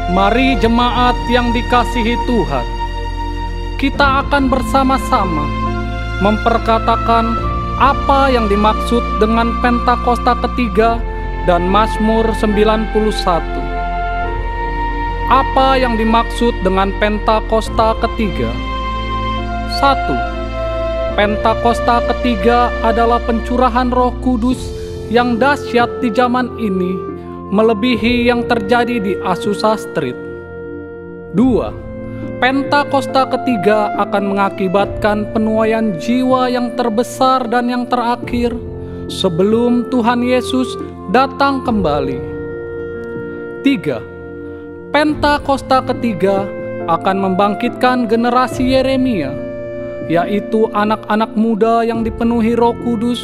Mari jemaat yang dikasihi Tuhan, kita akan bersama-sama memperkatakan apa yang dimaksud dengan Pentakosta ketiga dan Mazmur 91. Apa yang dimaksud dengan Pentakosta ketiga? 1. Pentakosta ketiga adalah pencurahan Roh Kudus yang dahsyat di zaman ini, melebihi yang terjadi di Azusa Street. 2. Pentakosta ketiga akan mengakibatkan penuaian jiwa yang terbesar dan yang terakhir sebelum Tuhan Yesus datang kembali. 3. Pentakosta ketiga akan membangkitkan generasi Yeremia, yaitu anak-anak muda yang dipenuhi Roh Kudus,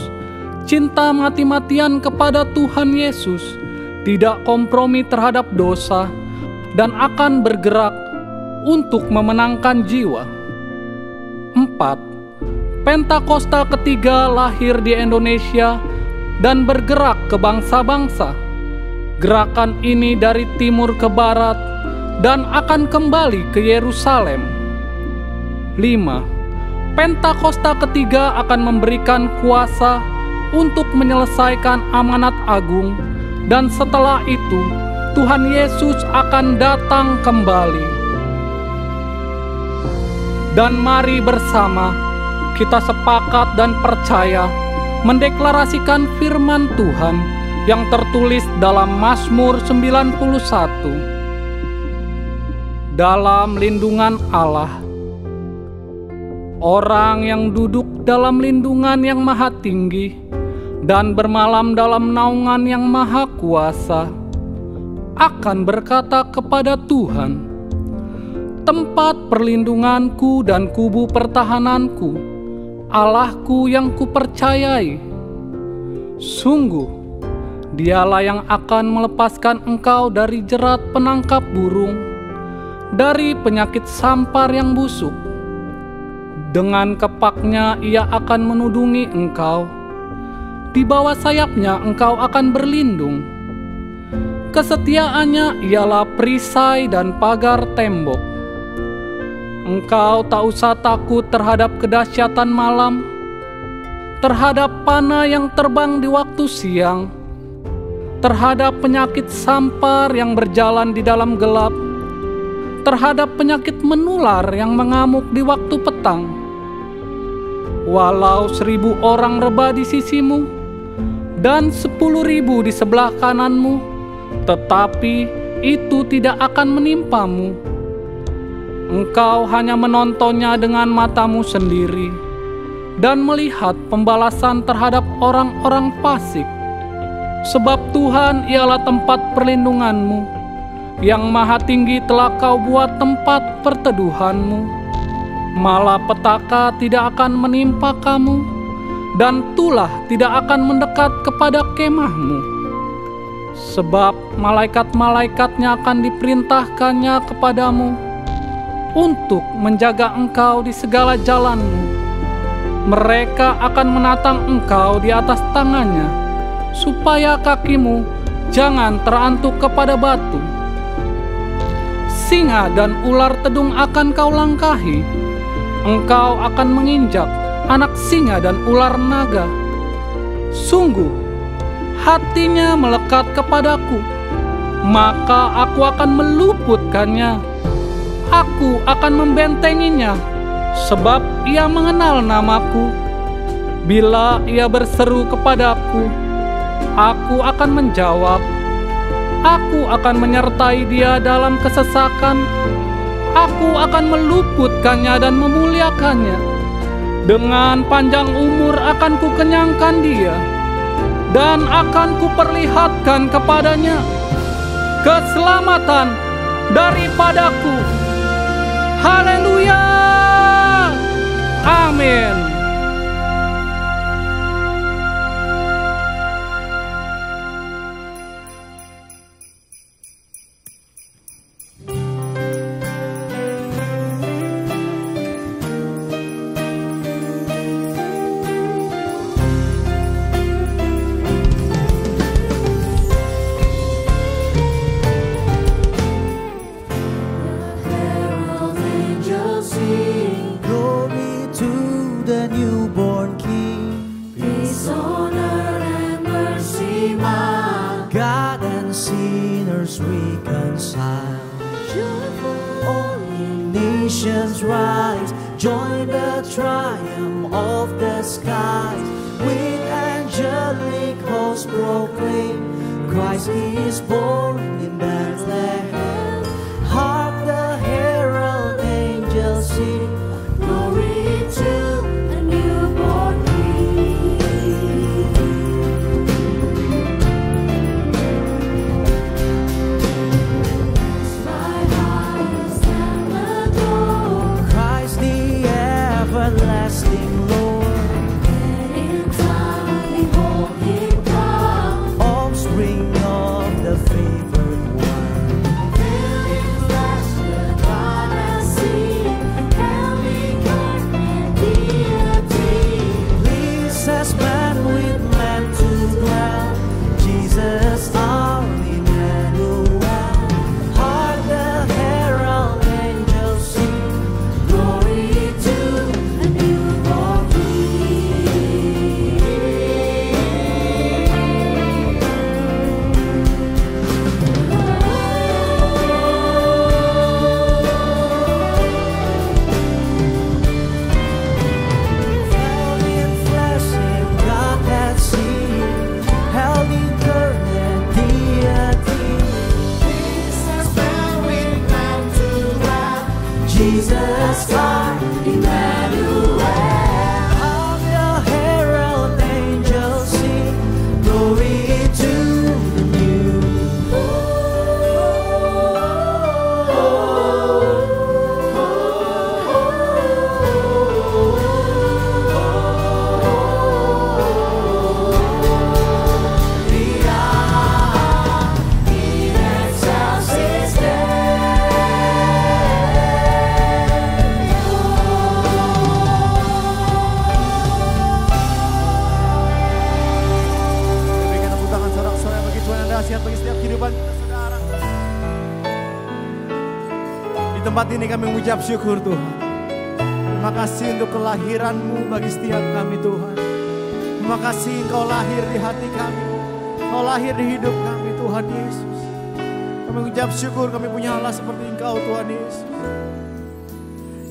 cinta mati-matian kepada Tuhan Yesus, tidak kompromi terhadap dosa, dan akan bergerak untuk memenangkan jiwa. 4. Pentakosta ketiga lahir di Indonesia dan bergerak ke bangsa-bangsa. Gerakan ini dari timur ke barat dan akan kembali ke Yerusalem. 5. Pentakosta ketiga akan memberikan kuasa untuk menyelesaikan amanat agung, dan setelah itu Tuhan Yesus akan datang kembali. Dan mari bersama kita sepakat dan percaya mendeklarasikan firman Tuhan yang tertulis dalam Mazmur 91. Dalam lindungan Allah, orang yang duduk dalam lindungan yang maha tinggi dan bermalam dalam naungan yang maha kuasa akan berkata kepada Tuhan, tempat perlindunganku dan kubu pertahananku, Allahku yang kupercayai. Sungguh, Dialah yang akan melepaskan engkau dari jerat penangkap burung, dari penyakit sampar yang busuk. Dengan kepaknya Ia akan menudungi engkau, di bawah sayapnya engkau akan berlindung. Kesetiaannya ialah perisai dan pagar tembok. Engkau tak usah takut terhadap kedahsyatan malam, terhadap panah yang terbang di waktu siang, terhadap penyakit sampar yang berjalan di dalam gelap, terhadap penyakit menular yang mengamuk di waktu petang. Walau 1.000 orang rebah di sisimu dan 10.000 di sebelah kananmu, tetapi itu tidak akan menimpamu. Engkau hanya menontonnya dengan matamu sendiri dan melihat pembalasan terhadap orang-orang fasik. Sebab Tuhan ialah tempat perlindunganmu, yang maha tinggi telah kau buat tempat perteduhanmu. Malapetaka tidak akan menimpa kamu, dan tulah tidak akan mendekat kepada kemahmu. Sebab malaikat-malaikatnya akan diperintahkannya kepadamu untuk menjaga engkau di segala jalanmu. Mereka akan menatang engkau di atas tangannya, supaya kakimu jangan terantuk kepada batu. Singa dan ular tedung akan kau langkahi. Engkau akan menginjak anak singa dan ular naga. Sungguh, hatinya melekat kepadaku, maka aku akan meluputkannya. Aku akan membentenginya, sebab ia mengenal namaku. Bila ia berseru kepadaku, aku akan menjawab. Aku akan menyertai dia dalam kesesakan. Aku akan meluputkannya dan memuliakannya. Dengan panjang umur akan kukenyangkan dia, dan akan kuperlihatkan kepadanya keselamatan daripadaku. Haleluya! Amin. reconciled. All nations rise, join the triumph of the skies. With angelic hosts proclaim, Christ is born in Bethlehem. Hark the herald angels sing, glory to the newborn King. My heart stand adore Christ the everlasting Lord. And in time behold Him come, offspring of the favored one. Veiled in flesh the God has seen, heavenly God and deity. Pleased as man with man to dwell, Jesus our Emmanuel. Hark the herald angels sing, glory to the newborn King. Held in flesh and God had seen, held in earth and deity. Pleased as man with man to dwell, Jesus our Emmanuel. Hark the herald angels sing, glory to the Berikan tepuk tangan sorak-sorai bagi Tuhan yang dahsyat bagi setiap kehidupan kita, saudara. Di tempat ini kami mengucap syukur Tuhan. Terima kasih untuk kelahiran-Mu bagi setiap kami Tuhan. Terima kasih Engkau lahir di hati kami, Engkau lahir di hidup kami Tuhan Yesus. Kami mengucap syukur kami punya Allah seperti Engkau Tuhan Yesus.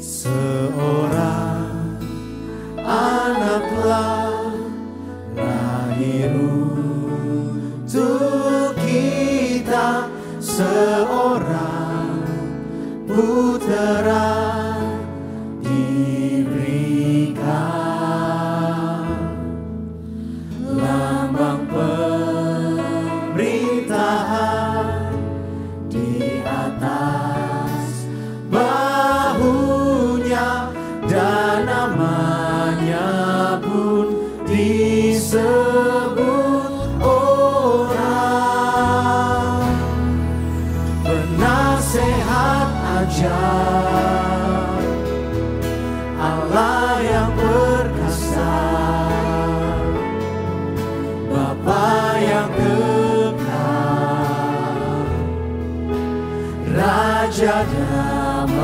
Seorang anaklah lahir untuk kita, seorang putera diberikan, lambang pemerintahan di atas bahunya, dan namanya pun disebut orang penasehat ajaib, Allah yang perkasa, Bapa yang kekal, Raja damai.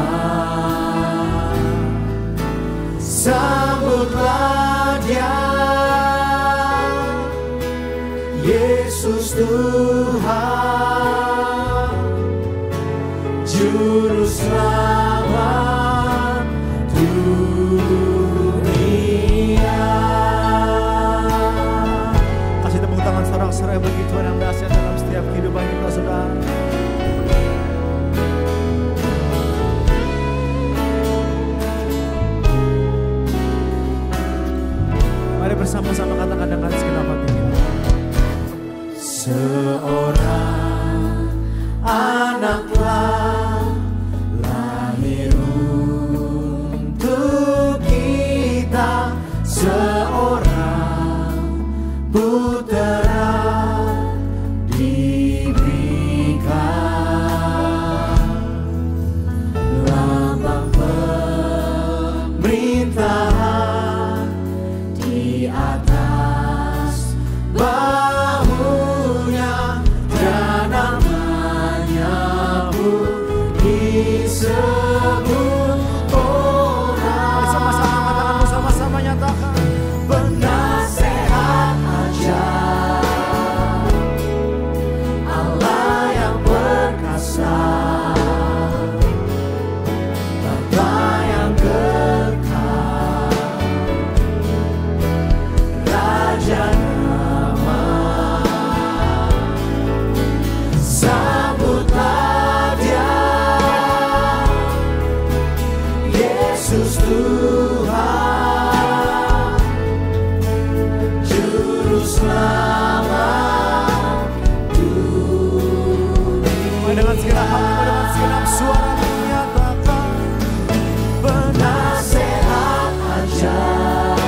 Sambutlah Dia, Yesus Tuhan, Juru Selamat dunia. Kasih tepuk tangan sorak-sorai bagi Tuhan yang dahsyat dalam setiap kehidupan kita, saudara. Mari bersama-sama katakan dengan segenap hati kita. Seorang anaklah lahir untuk kita, seorang putera diberikan, lambang pemerintahan di atas bahunya, dan namanya pun dengan segenap hatimu, dengan segenap suara menyatakan penasehat ajaib,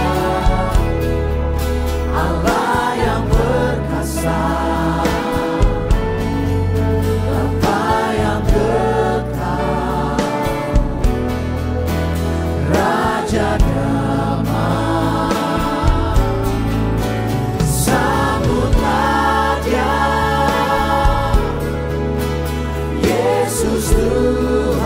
Allah yang perkasa, Bapa yang kekal, Raja damai, sambutlah Dia, Yesus Tuhan,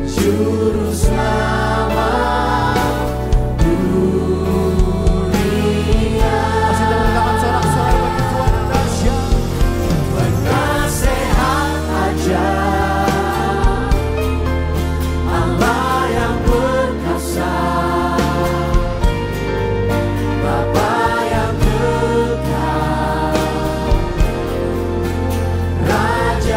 Juru Selamat dunia. Masih teman-teman sorak-sorai bagi Tuhan yang dahsyat. Penasehat ajaib, Allah yang perkasa, Bapa yang kekal, Raja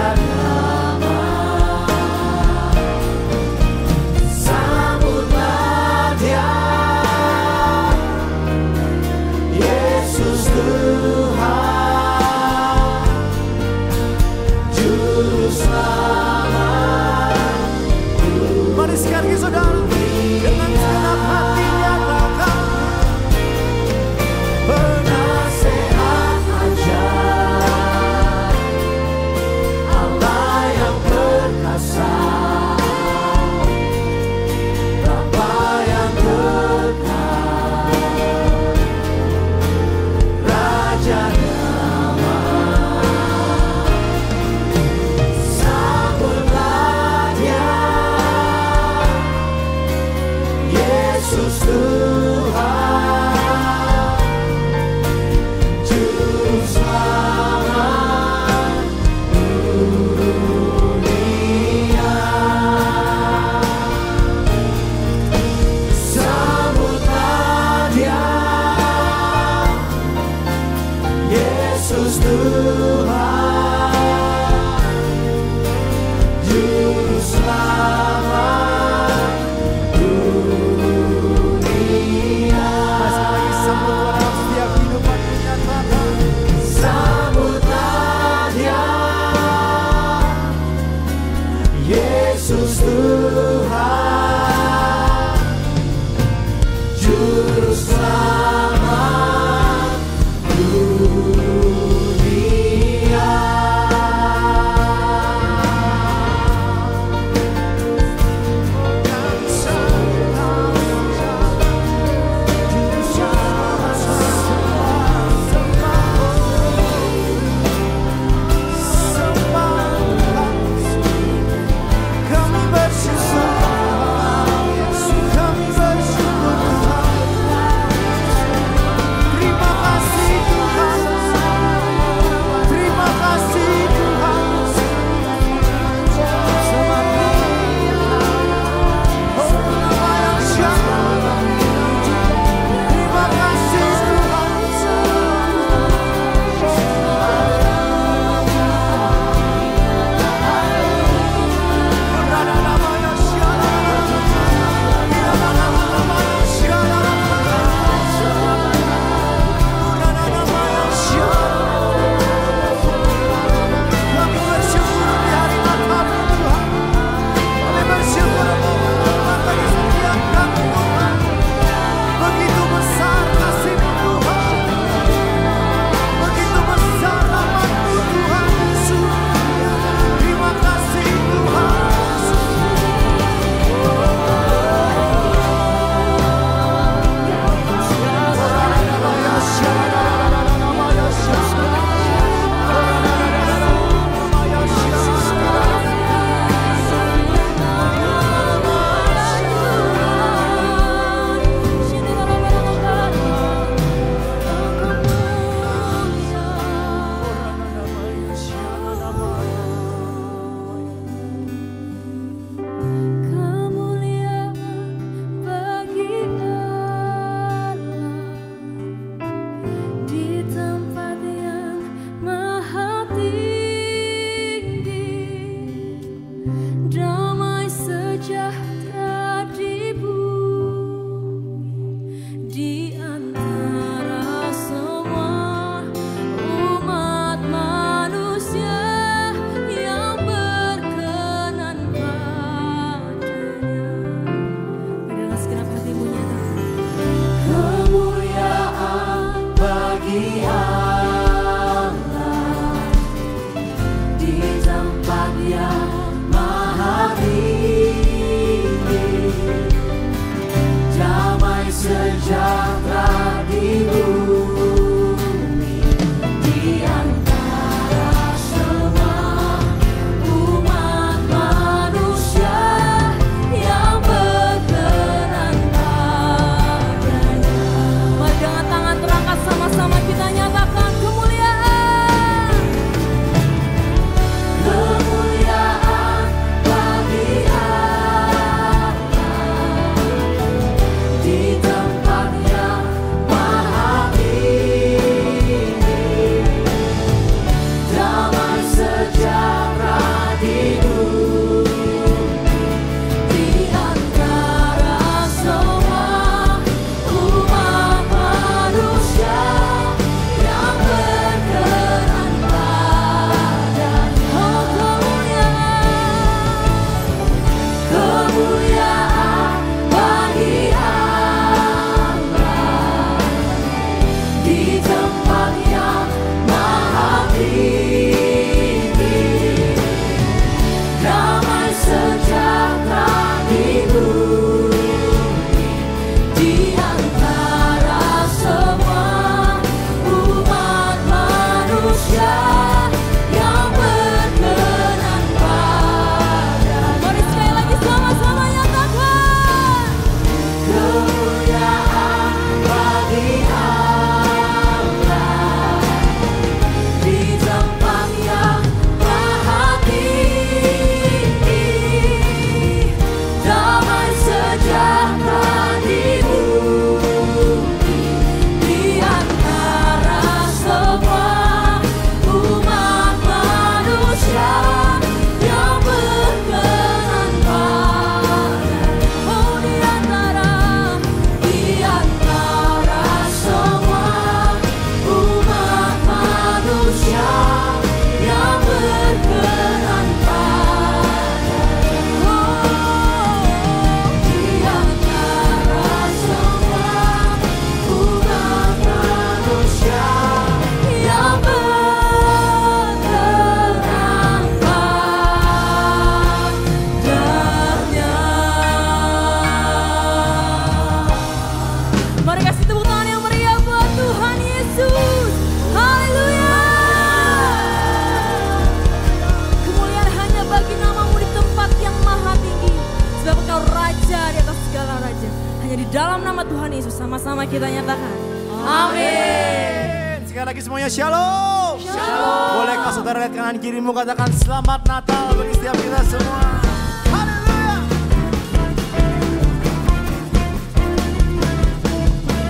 bersama-sama kita nyatakan. Amin. Sekali lagi semuanya shalom. Shalom. Bolehkah saudara lihat kanan kirimu katakan selamat Natal bagi setiap kita semua. Haleluya.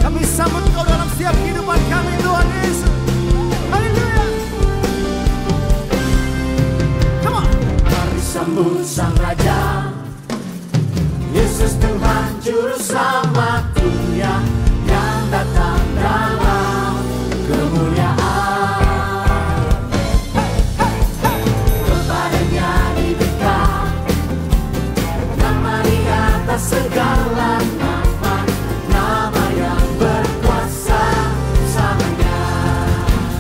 Kami sambut Kau dalam setiap kehidupan kami Tuhan Yesus. Haleluya. Come on. Mari sambut Sang Raja, Yesus Tuhan Juru Selamat dunia yang datang dalam kemuliaan. Kepadanya diberikan nama di atas segala nama, nama yang berkuasa samanya.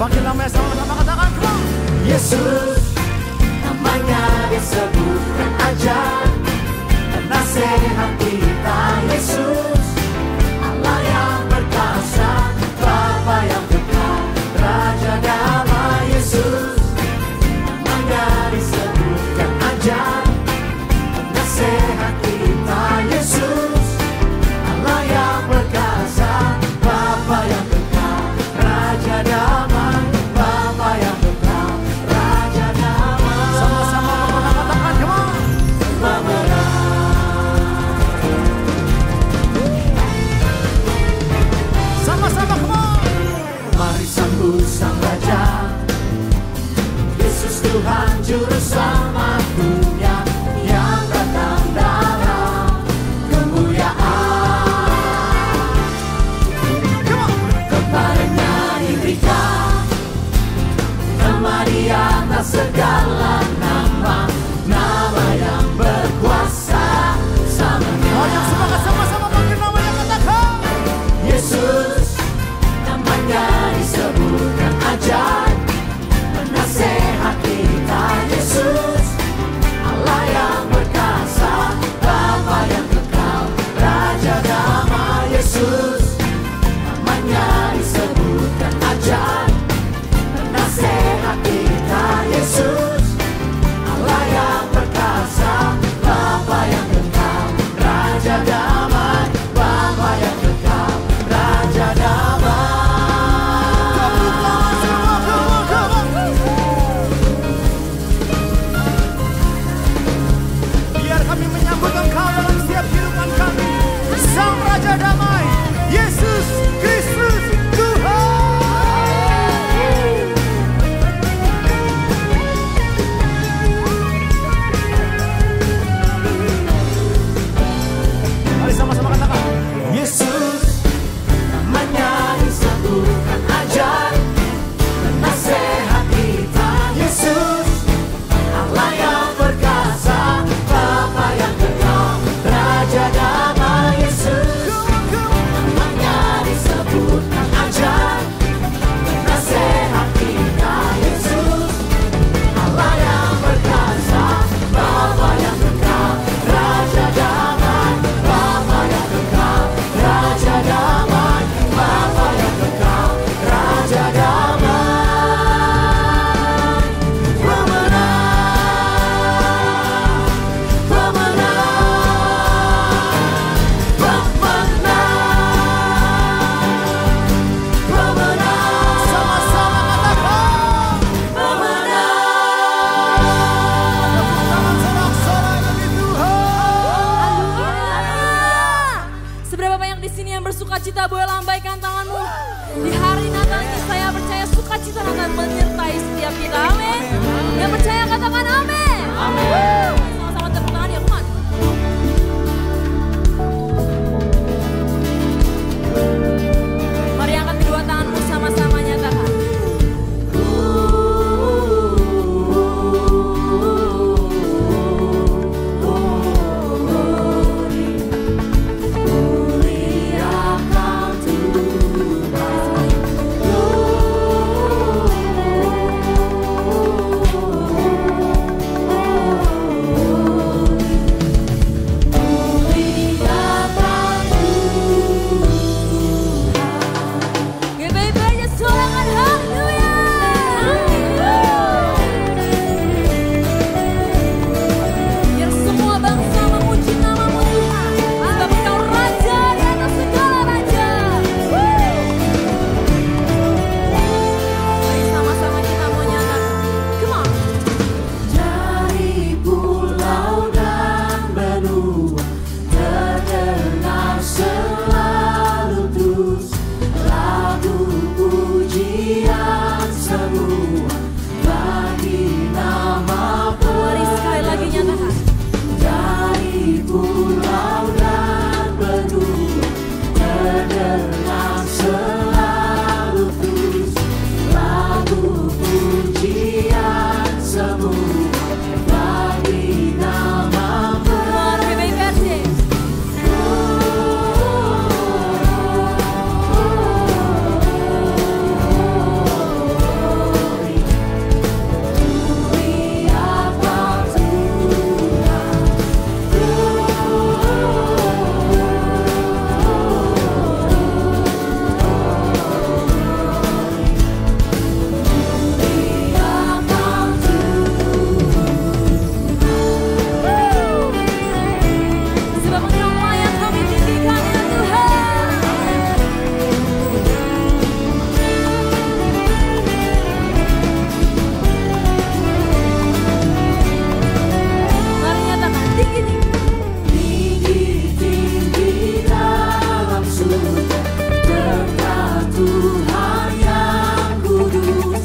Panggil namanya sama-sama katakan come on. Yesus, namanya disebutkan aja, penasehat kita Yesus, Allah yang berkuasa, Bapa yang kekal, Raja damai Yesus, namanya disebutkan aja, penasehat kita Yesus, Allah yang berkuasa, Bapa yang kekal, Raja damai, Bapa yang kekal, Raja damai. Sama-sama katakan come on. Sama-sama come on. Mari sambut Sang Raja, Yesus Tuhan Juru Selamat dunia yang datang dalam kemuliaan. Kepadanya diberikan nama di atas segala nama, nama yang berkuasa samanya. Oh yang semangat sama-sama panggil namanya katakan. Yesus, namanya disebutkan ajaib, penasehat kita Yesus, Allah yang berkuasa, Bapa yang kekal, Raja damai Yesus, namanya disebutkan ajaib, penasehat kita Yesus, bagi namamu. Keluar GBI PRC. Sebab Engkau yang kami tinggikan ya Tuhan. Mari nyatakan tinggi-tinggi. Tinggi-tinggi dalam surga, berkat Tuhan yang kudus.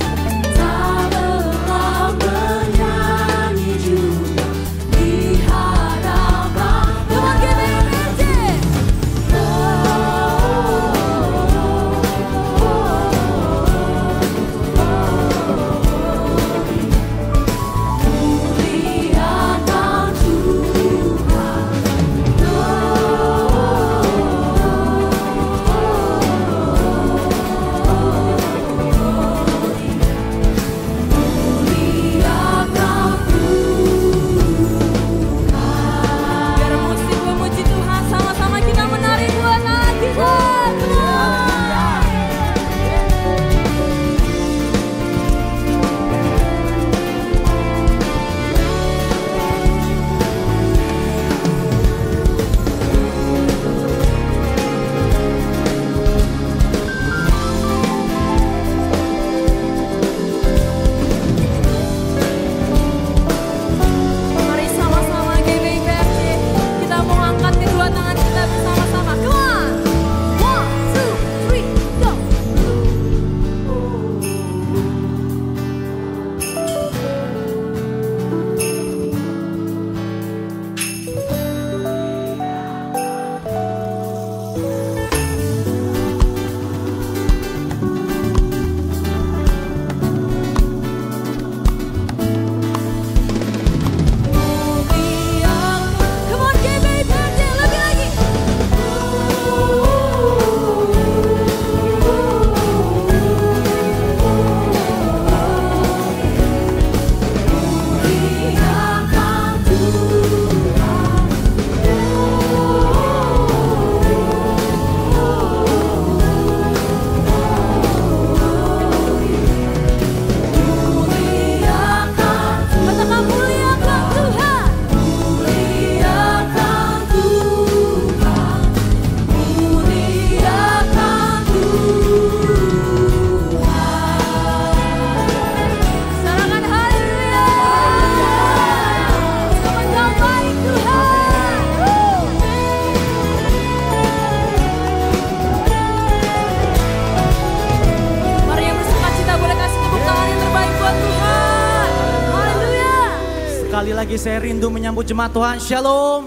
Tak lelah menyanyi juga di hadapan. Keluar GBI PRC. Muliakan Tuhan. Muliakan Biar musik memuji Tuhan, sama-sama kita menari buat hati Tuhan. Mari sama-sama GBI PRC, kita mau angkat kedua tangan kita bersama-sama. Keluar. 1, 2, 3, go. Come on GBI PRC, lebih lagi. Muliakan Tuhan. Muliakan Katakan muliakan Tuhan. Muliakan Tuhan, muliakan Tuhan. Sarangan haleluya. Sebab Engkau baik Tuhan. Mari yang bersuka cita boleh kasih tepuk tangan yang terbaik buat Tuhan. Haleluya. Sekali lagi saya rindu menyambut jemaat Tuhan. Shalom.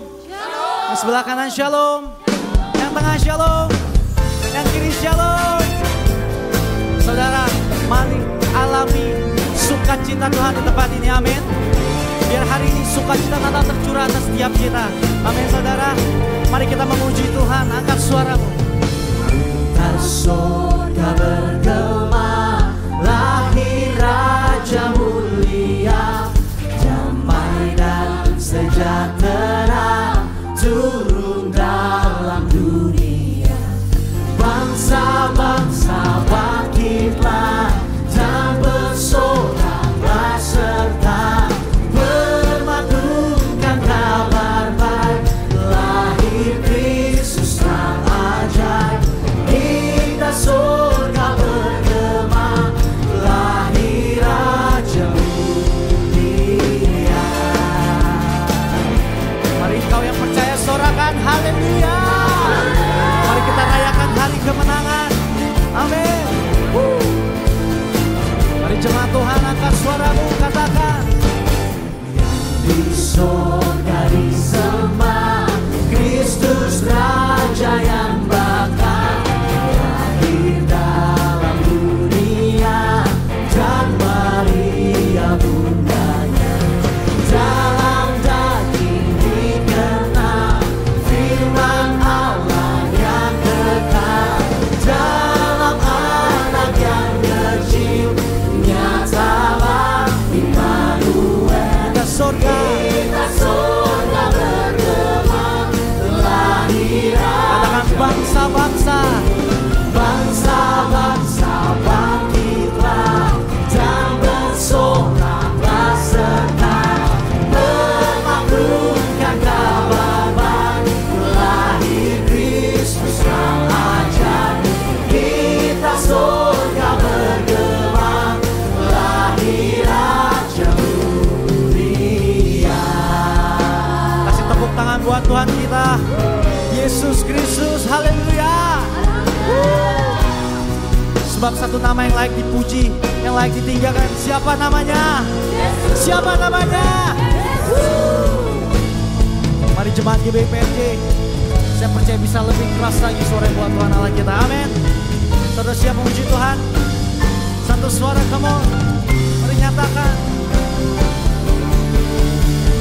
Yang sebelah kanan shalom. Yang tengah shalom. Yang kiri shalom. Saudara, mari alami sukacita Tuhan di tempat ini. Amin. Biar hari ini sukacita Natal tercurah atas setiap kita. Amin saudara. Mari kita memuji Tuhan. Angkat suaramu. Surga bergema, lahir Raja mulia, damai dan sejahtera turun dalam dunia. Bangsa-bangsa bangkitlah dan bersoraklah serta bermadukan kabar baik, lahir Kristus yang ajaib. Kita surga bergema. Yesus Kristus, haleluya. Sebab satu nama yang layak dipuji, yang layak ditinggalkan. Siapa namanya? Siapa namanya? Mari jemaat GBI PRJ, saya percaya bisa lebih keras lagi suara buat Tuhan Allah kita. Amin. Saudara siap memuji Tuhan? Satu suara, come on. Mari nyatakan.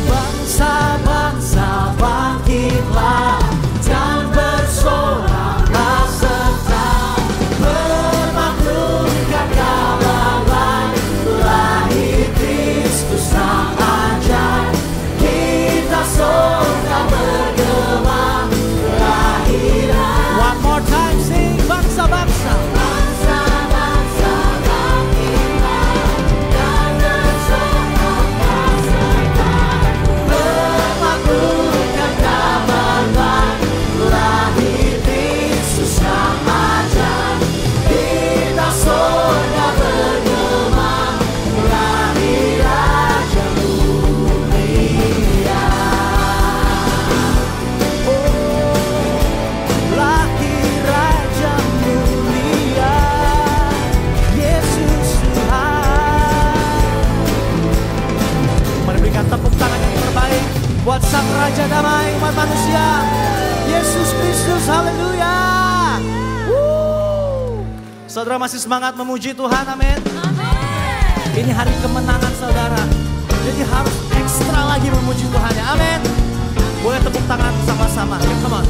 Bangsa-bangsa bangkitlah dan bersoraklah serta bermaklumkan kabar baik, lahir Kristus sang ajaib. Kita sontak bergema kelahiran. One more time, sing bangsa-bangsa. Bangsa-bangsa bangkitlah dan bersoraklah serta bermaklumkan kabar baik, lahir Kristus sang ajaib. Kita sontak bergema lahir Raja mulia. Lahir Raja mulia, Yesus Tuhan. Mari berikan tepuk tangan yang terbaik buat Sang Raja Damai umat manusia, Yesus Kristus, haleluya. Saudara masih semangat memuji Tuhan, amin. Ini hari kemenangan saudara, jadi harus ekstra lagi memuji Tuhan ya, amin. Boleh tepuk tangan sama-sama, ya, come on.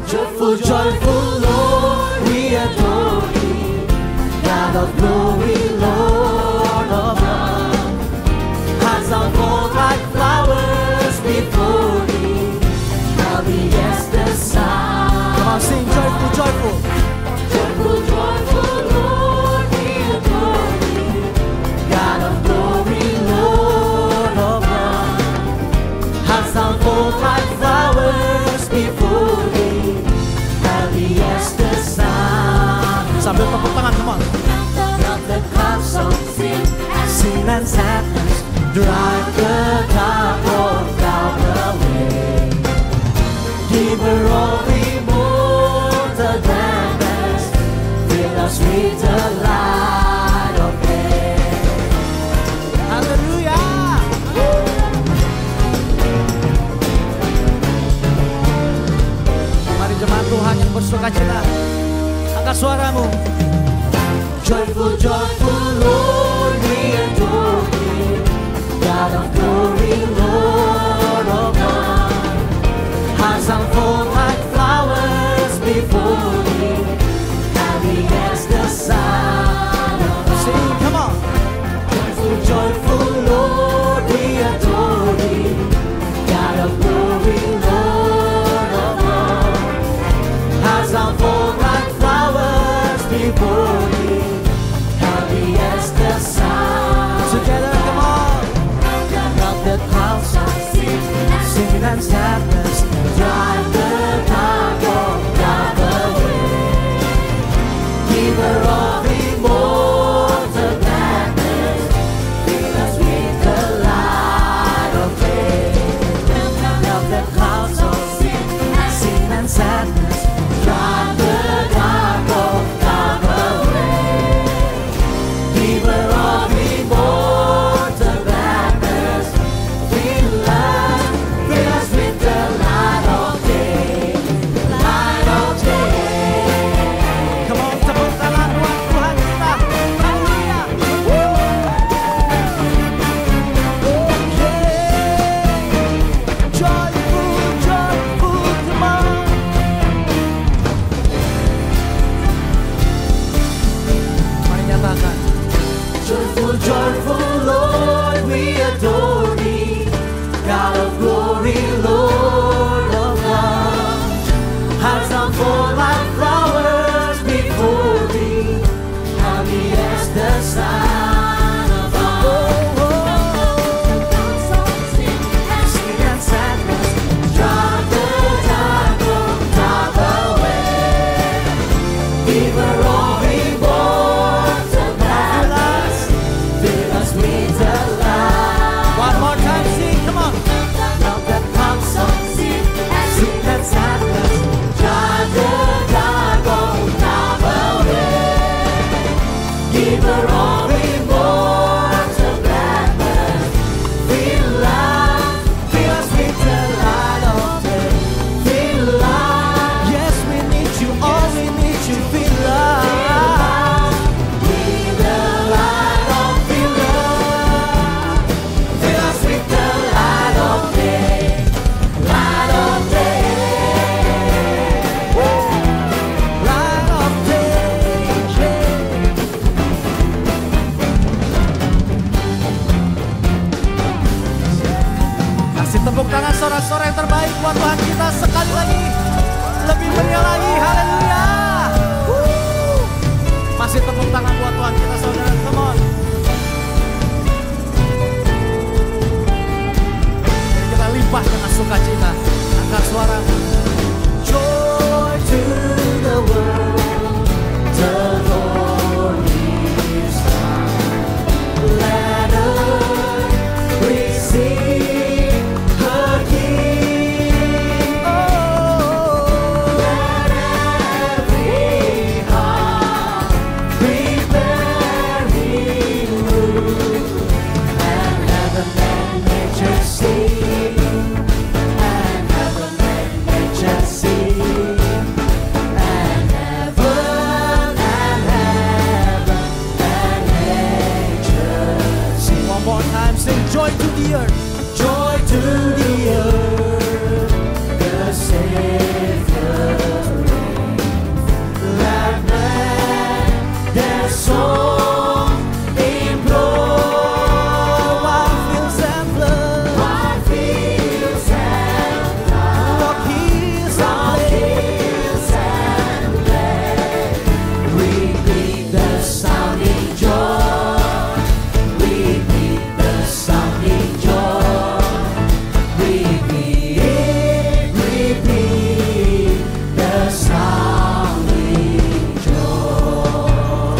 Joyful, joyful Lord, we adore Thee. God of glory, Lord of love. Hearts unfold like flowers before Thee. Now Thee as the sun. Come on, sing joyful, joyful. Joyful, joyful Lord, we adore Thee. God of glory, Lord of love. Hearts unfold like flowers before Thee. Now Thee as the sun. Sambil tepuk tangan, come on. Not the clouds of sin and sadness, drive the dark of doubt away. Giver of immortal gladness, fill us with the light of day. Haleluya. Mari jemaat Tuhan yang bersukacita, angkat suaramu. Joyful, joyful Lord, we adore Thee. God of glory, Lord of love. Hearts unfold like flowers before Thee. Happy as the sun of God. Sing, come on. Joyful, joyful Lord, we adore Thee. God of glory, Lord of love. Hearts unfold like flowers before Thee. Happy as the sun. Together, come on. Not the clouds of sin and sadness, drive the dark of doubt away. Giver of immortal gladness, fill us with the light of day. Not the clouds of sin and sadness, drive the dark of doubt away. Giver of immortal gladness, fill us with the light of day, light of day. Come on, tepuk tangan buat Tuhan kita. Haleluya. Joyful, joyful, come on. Mari nyatakan. Joyful, joyful Lord, we adore Thee. God of glory, Lord of love. Hearts unfold like flowers before Thee. Happy as the sun of God. Sin and sadness, drive the dark of doubt away. Giver of immortal gladness, fill us with river of immortal gladness. Feel love, fill us with the light of day. Feel love, Yes, we need you, all we need you, feel love. with the light of feel love. Fill us with the light of day. Light of day. Light of day, yeah. Kasih tepuk tangan sorak-sorak yang terbaik buat Tuhan kita sekali lagi. Lebih meriah lagi, haleluya. Woo. Masih tepuk tangan buat Tuhan kita saudara, come on. Jadi kita limpah dengan sukacita. Angkat suara. Joy to the world, the Lord is come. Let earth receive her King. Let every heart prepare Him room, and heaven and nature sing, and heaven and nature sing. One more time, sing joy to the earth. Joy to the earth, the Savior reigns. Let men their song implore. While fields and floods, While fields and rock hills and hills and plains repeat the sounding joy. Repeat the sounding joy. Repeat, repeat the sounding joy.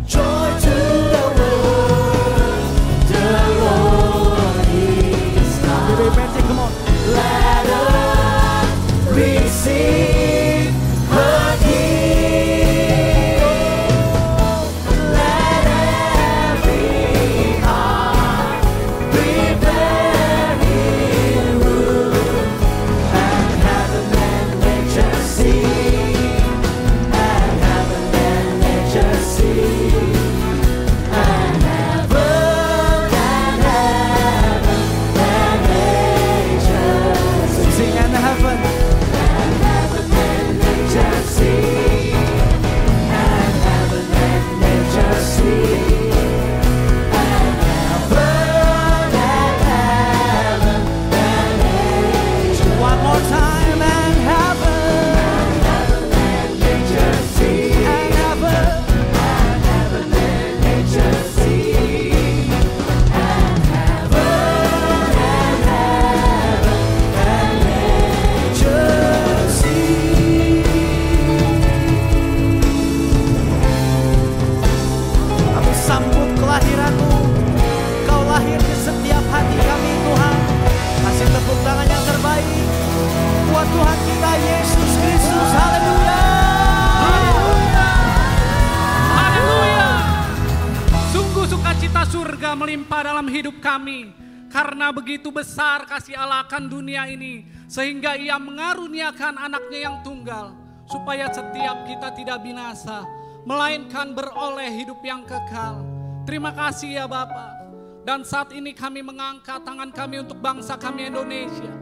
Joy to the world, the Lord is come. Baby Magic, come on. Let us receive her King. Let every heart prepare Him room, and heaven and nature sing, and heaven and nature sing, and heaven and nature sing. Sing and heaven. Heaven and nature sing, and heaven and nature sing, and heaven and nature. One more time, and heaven. Heaven and nature sing, And heaven. and heaven and nature sing, and heaven and nature sing. Kami sambut kelahiran-Mu. Kau lahir di setiap hati kami Tuhan. Kasih tepuk tangan yang terbaik buat Tuhan kita Yesus Kristus. Haleluya. Haleluya. Sungguh sukacita surga melimpah dalam hidup kami. Karena begitu besar kasih Allah akan dunia ini. Sehingga Ia mengaruniakan anaknya yang tunggal. Supaya setiap kita tidak binasa. Melainkan beroleh hidup yang kekal. Terima kasih ya Bapa. Dan saat ini kami mengangkat tangan kami untuk bangsa kami Indonesia.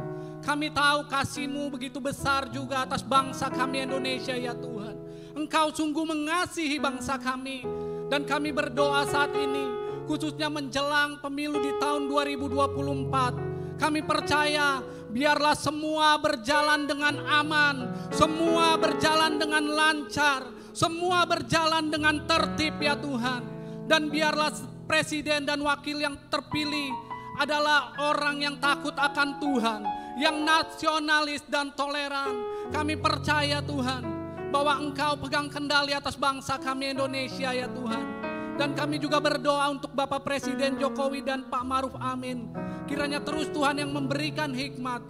Kami tahu kasih-Mu begitu besar juga atas bangsa kami Indonesia ya Tuhan. Engkau sungguh mengasihi bangsa kami. Dan kami berdoa saat ini, khususnya menjelang pemilu di tahun 2024. Kami percaya biarlah semua berjalan dengan aman, semua berjalan dengan lancar, semua berjalan dengan tertib ya Tuhan. Dan biarlah presiden dan wakil yang terpilih adalah orang yang takut akan Tuhan, yang nasionalis dan toleran. Kami percaya Tuhan bahwa Engkau pegang kendali atas bangsa kami Indonesia ya Tuhan. Dan kami juga berdoa untuk Bapak Presiden Jokowi dan Pak Maruf Amin. Kiranya terus Tuhan yang memberikan hikmat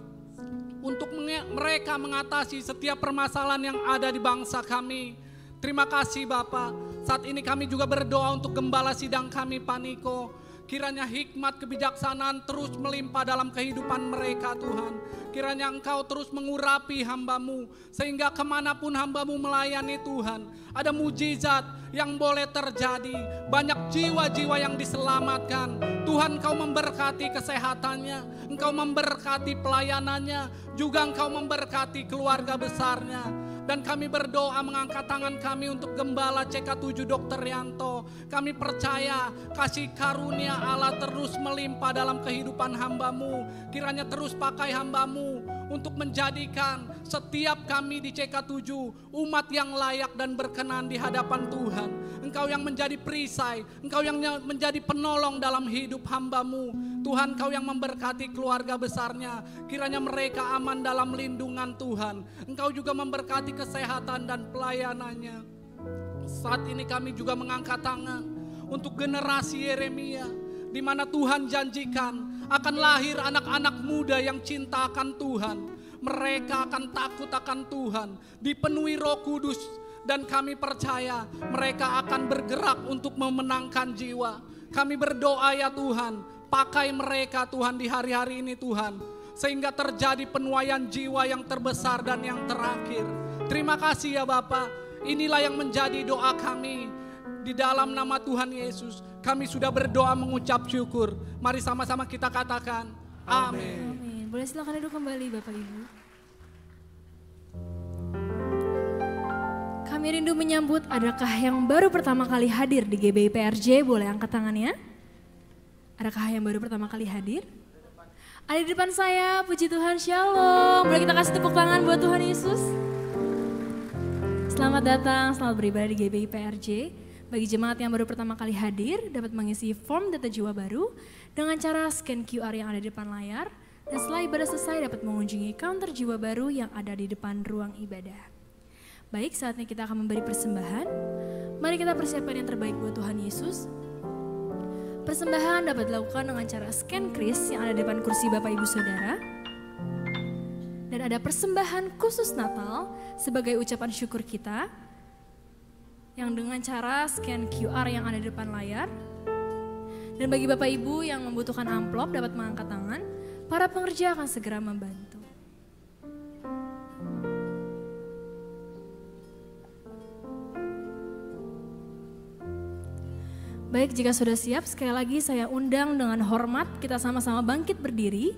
untuk mereka mengatasi setiap permasalahan yang ada di bangsa kami. Terima kasih Bapa. Saat ini kami juga berdoa untuk gembala sidang kami Pak Niko. Kiranya hikmat kebijaksanaan terus melimpah dalam kehidupan mereka Tuhan. Kiranya Engkau terus mengurapi hamba-Mu. Sehingga kemanapun hamba-Mu melayani Tuhan. Ada mujizat yang boleh terjadi. Banyak jiwa-jiwa yang diselamatkan. Tuhan Engkau memberkati kesehatannya. Engkau memberkati pelayanannya. Juga Engkau memberkati keluarga besarnya. Dan kami berdoa mengangkat tangan kami untuk Gembala CK7 Dr. Yanto. Kami percaya kasih karunia Allah terus melimpah dalam kehidupan hamba-Mu. Kiranya terus pakai hamba-Mu untuk menjadikan setiap kami di CK7 umat yang layak dan berkenan di hadapan Tuhan. Engkau yang menjadi perisai, Engkau yang menjadi penolong dalam hidup hamba-Mu. Tuhan, Engkau yang memberkati keluarga besarnya. Kiranya mereka aman dalam lindungan Tuhan. Engkau juga memberkati kesehatan dan pelayanannya. Saat ini kami juga mengangkat tangan untuk generasi Yeremia, di mana Tuhan janjikan akan lahir anak-anak muda yang cinta akan Tuhan. Mereka akan takut akan Tuhan, dipenuhi Roh Kudus, dan kami percaya mereka akan bergerak untuk memenangkan jiwa. Kami berdoa ya Tuhan, pakai mereka Tuhan di hari-hari ini Tuhan, sehingga terjadi penuaian jiwa yang terbesar dan yang terakhir. Terima kasih ya Bapa. Inilah yang menjadi doa kami. Di dalam nama Tuhan Yesus kami sudah berdoa mengucap syukur. Mari sama-sama kita katakan amin. Amin. Boleh silakan duduk kembali Bapak Ibu. Kami rindu menyambut adakah yang baru pertama kali hadir di GBI PRJ, boleh angkat tangannya. Adakah yang baru pertama kali hadir? Ada di depan saya, puji Tuhan, shalom. Boleh kita kasih tepuk tangan buat Tuhan Yesus. Selamat datang, selamat beribadah di GBI PRJ. Bagi jemaat yang baru pertama kali hadir, dapat mengisi form data jiwa baru dengan cara scan QR yang ada di depan layar. Dan setelah ibadah selesai dapat mengunjungi counter jiwa baru yang ada di depan ruang ibadah. Baik, saatnya kita akan memberi persembahan. Mari kita persiapkan yang terbaik buat Tuhan Yesus. Persembahan dapat dilakukan dengan cara scan kris yang ada di depan kursi Bapak Ibu Saudara. Dan ada persembahan khusus Natal sebagai ucapan syukur kita. Yang dengan cara scan QR yang ada di depan layar. Dan bagi Bapak Ibu yang membutuhkan amplop dapat mengangkat tangan. Para pengerja akan segera membantu. Baik, jika sudah siap, sekali lagi saya undang dengan hormat kita sama-sama bangkit berdiri.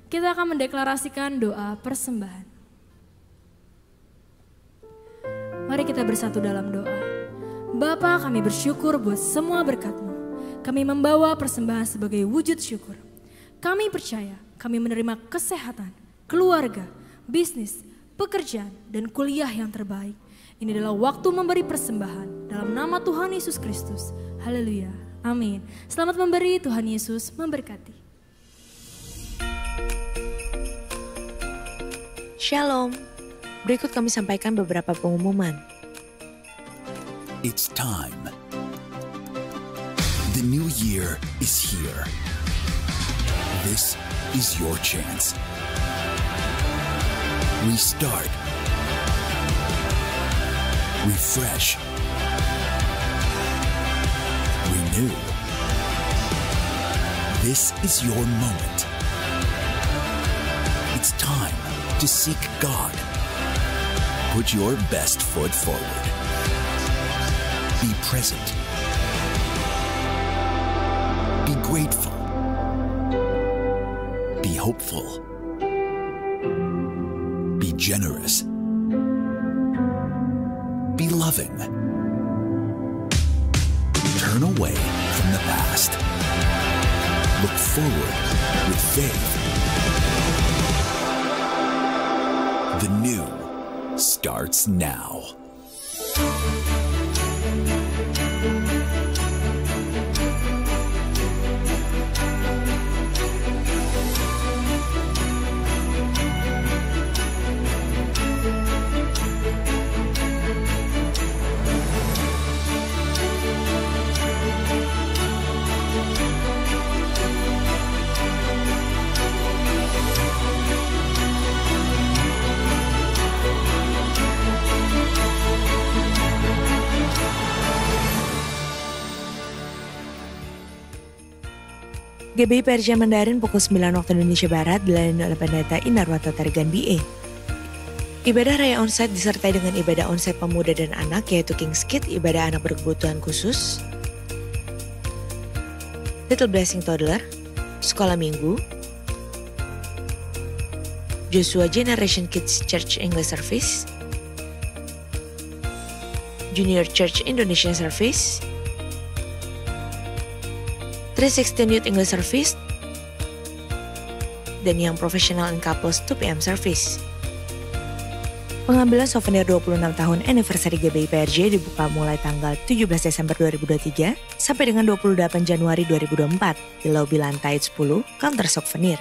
Kita akan mendeklarasikan doa persembahan. Mari kita bersatu dalam doa. Bapa, kami bersyukur buat semua berkat-Mu. Kami membawa persembahan sebagai wujud syukur. Kami percaya kami menerima kesehatan, keluarga, bisnis, pekerjaan, dan kuliah yang terbaik. Ini adalah waktu memberi persembahan dalam nama Tuhan Yesus Kristus. Haleluya. Amin. Selamat memberi, Tuhan Yesus memberkati. Shalom. Berikut kami sampaikan beberapa pengumuman. It's time. The new year is here. This is your chance. Restart. Refresh. Renew. This is your moment. It's time to seek God. Put your best foot forward. Be present. Be grateful. Be hopeful. Be generous. Be loving. Turn away from the past. Look forward with faith. The new starts now. GBI PRJ Mandarin pukul 9 waktu Indonesia Barat dilayani oleh Pendeta Inarwata Tarigan BA. Ibadah Raya Onsite disertai dengan ibadah onsite pemuda dan anak yaitu King's Kid, ibadah anak berkebutuhan khusus, Little Blessing Toddler, Sekolah Minggu, Joshua Generation Kids Church English Service, Junior Church Indonesia Service, 316 Youth English Service, dan yang Professional and Couples 2 PM Service. Pengambilan souvenir 26 tahun anniversary GBI PRJ dibuka mulai tanggal 17 Desember 2023 sampai dengan 28 Januari 2024 di lobi lantai 10 counter souvenir.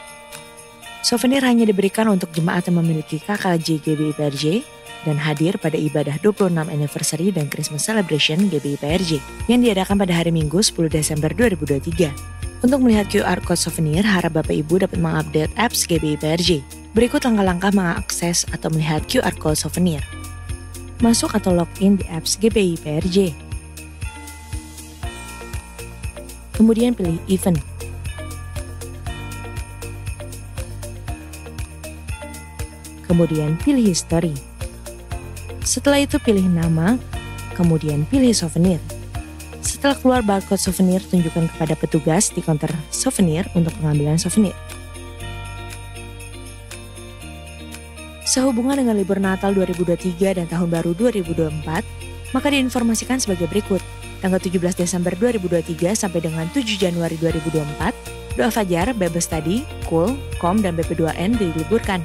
Souvenir hanya diberikan untuk jemaat yang memiliki KKJ GBI PRJ dan hadir pada ibadah 26 anniversary dan Christmas celebration GBI PRJ yang diadakan pada hari Minggu 10 Desember 2023. Untuk melihat QR code souvenir, harap Bapak Ibu dapat mengupdate apps GBI PRJ. Berikut langkah-langkah mengakses atau melihat QR code souvenir. Masuk atau login di apps GBI PRJ. Kemudian pilih event. Kemudian pilih history. Setelah itu pilih nama, kemudian pilih souvenir. Setelah keluar barcode souvenir, tunjukkan kepada petugas di counter souvenir untuk pengambilan souvenir. Sehubungan dengan libur Natal 2023 dan Tahun Baru 2024, maka diinformasikan sebagai berikut. Tanggal 17 Desember 2023 sampai dengan 7 Januari 2024, Doa Fajar, Bible Study, KUL, KOM, dan BP2N diliburkan.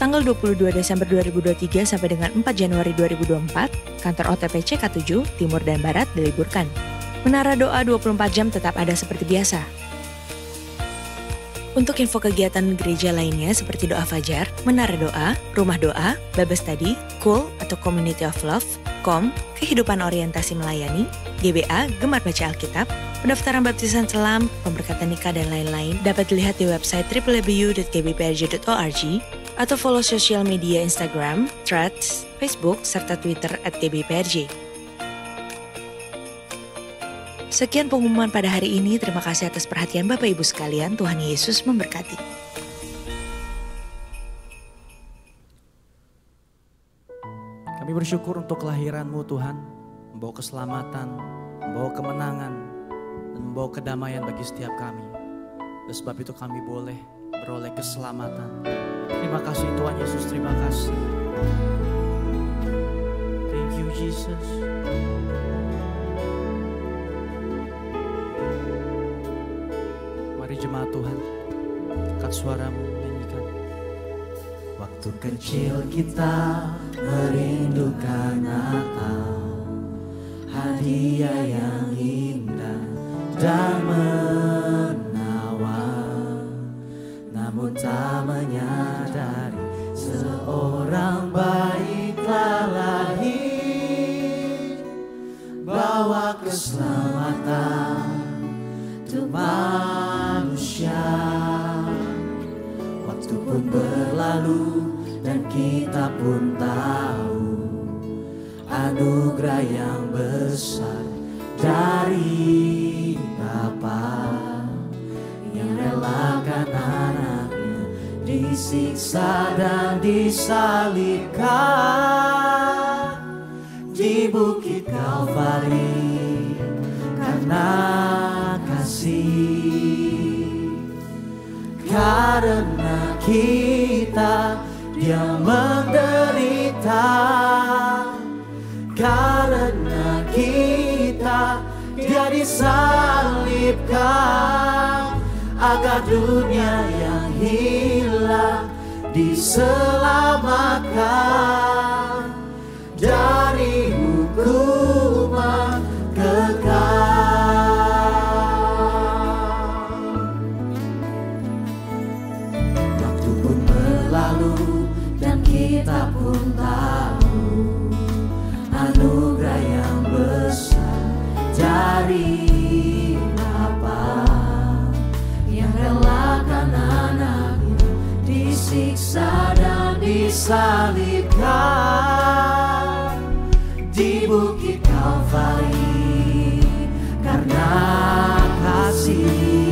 Tanggal 22 Desember 2023 sampai dengan 4 Januari 2024, kantor OTP CK7, Timur dan Barat diliburkan. Menara doa 24 jam tetap ada seperti biasa. Untuk info kegiatan gereja lainnya seperti Doa Fajar, Menara Doa, Rumah Doa, Bible Study, KUL atau Community of Love, KOM, Kehidupan Orientasi Melayani, GBA, Gemar Baca Alkitab, pendaftaran baptisan selam, pemberkatan nikah dan lain-lain dapat dilihat di website www.gbprj.org atau follow sosial media Instagram, Threads, Facebook, serta Twitter @gbprj. Sekian pengumuman pada hari ini. Terima kasih atas perhatian Bapak Ibu sekalian. Tuhan Yesus memberkati. Kami bersyukur untuk kelahiran-Mu Tuhan, membawa keselamatan, membawa kemenangan, dan membawa kedamaian bagi setiap kami. Dan sebab itu kami boleh beroleh keselamatan. Terima kasih Tuhan Yesus, terima kasih. Thank you Jesus. Mari jemaat Tuhan, angkat suaramu menyanyikan. Waktu kecil kita merindukan Natal, hadiah yang indah dan menawan, namun tak menyadari seorang bayi telah lahir, bawa keselamatan untuk manusia. Waktu pun berlalu dan kita pun tahu anugerah yang besar dari Bapa yang relakan anaknya disiksa dan disalibkan di bukit Kalvari karena kasih. Karena kita Dia menderita, karena kita Dia disalibkan, agar dunia yang hilang diselamatkan dari hukuman kekal. Waktu pun berlalu dan kita pun tahu anugerah yang besar dari Bapa yang relakan anaknya disiksa dan disalibkan di bukit Kalvari karena kasih.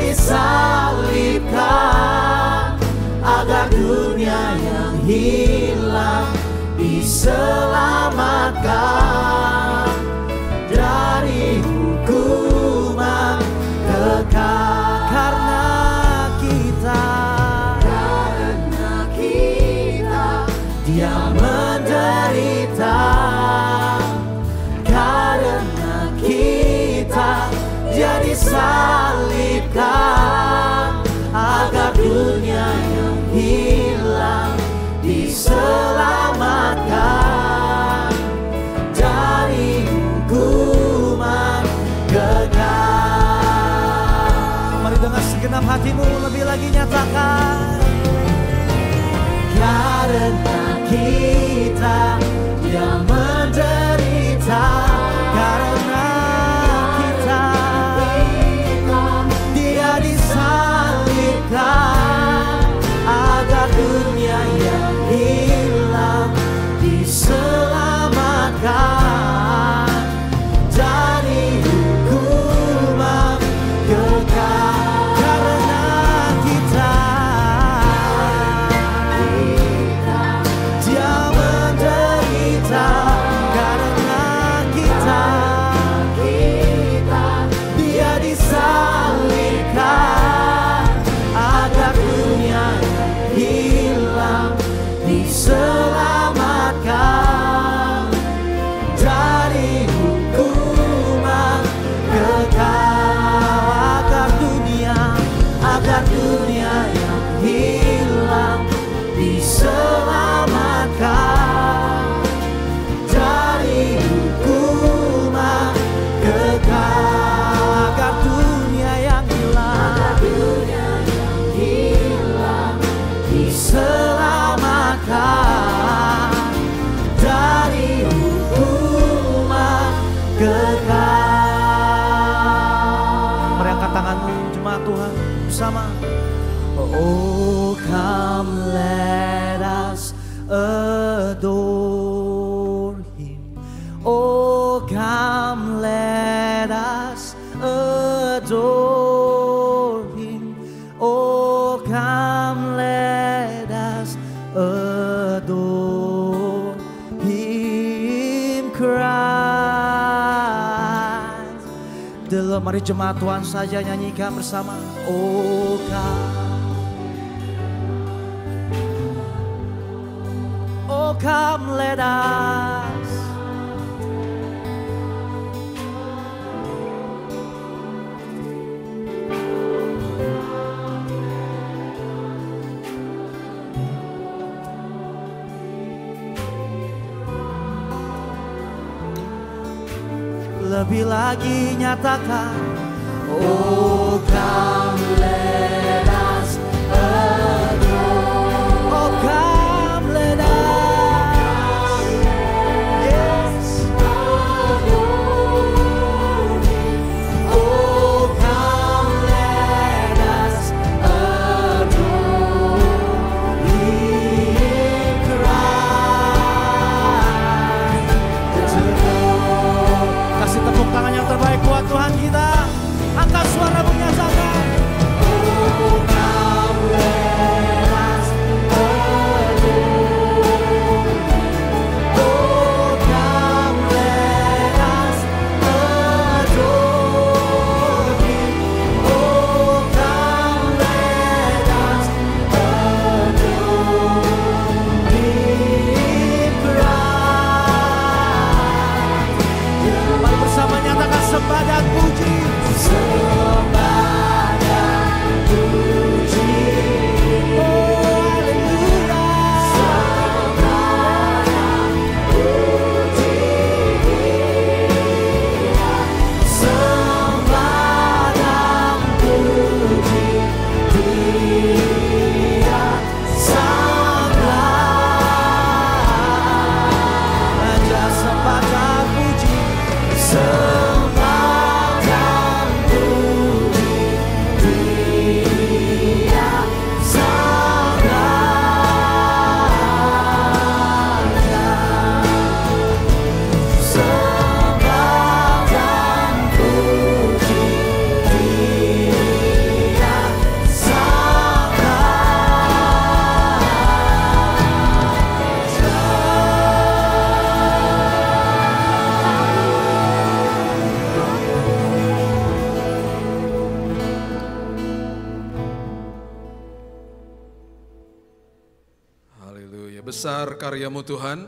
disalibkan, agar dunia yang hilang diselamatkan dari hukuman kekal. Karena kita Dia menderita, karena kita Dia disalibkan, agar dunia yang hilang diselamatkan dari hukuman kekal. Mari dengan segenap hatimu lebih lagi nyatakan. Karena kita Dia menderita, karena kita Dia disalibkan, agar dunia yang hilang diselamatkan dari hukuman kekal. Karena kita Dia menderita, karena kita Dia disalibkan, agar dunia hilang diselamatkan dari hukuman kekal. Agar dunia yang hilang diselamatkan dari hukuman kekal. Agar dunia yang hilang diselamatkan dari hukuman kekal. Mari angkat tanganmu jemaat Tuhan bersama. Oh, come let us adore Him. Oh, come let us adore Him. Oh, come let us adore Him, Christ. Dalam mari jemaat Tuhan saja nyanyikan bersama. Oh, come let us. Lebih lagi nyatakan. Oh, come let us adore. Oh, come let us. Yes. Oh, come let us adore Him, Christ. Kasih tepuk tangan yang terbaik buat Tuhan kita. Angkat suara menyatakan. Besar karya-Mu Tuhan,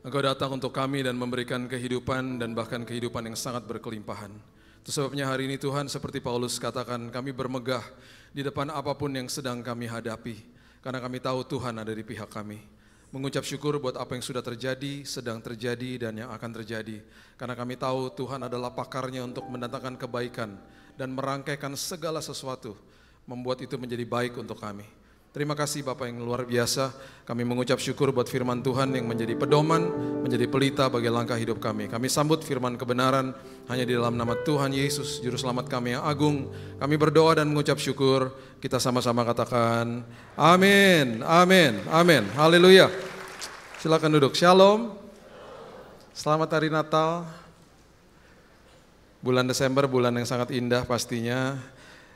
Engkau datang untuk kami dan memberikan kehidupan dan bahkan kehidupan yang sangat berkelimpahan. Itu sebabnya hari ini Tuhan, seperti Paulus katakan, kami bermegah di depan apapun yang sedang kami hadapi, karena kami tahu Tuhan ada di pihak kami. Mengucap syukur buat apa yang sudah terjadi, sedang terjadi, dan yang akan terjadi. Karena kami tahu Tuhan adalah pakarnya untuk mendatangkan kebaikan dan merangkaikan segala sesuatu, membuat itu menjadi baik untuk kami. Terima kasih Bapak yang luar biasa. Kami mengucap syukur buat firman Tuhan yang menjadi pedoman, menjadi pelita bagi langkah hidup kami. Kami sambut firman kebenaran hanya di dalam nama Tuhan Yesus, Juru Selamat kami yang agung. Kami berdoa dan mengucap syukur. Kita sama-sama katakan, amin, amin, amin. Haleluya. Silakan duduk. Shalom. Selamat hari Natal. Bulan Desember, bulan yang sangat indah pastinya.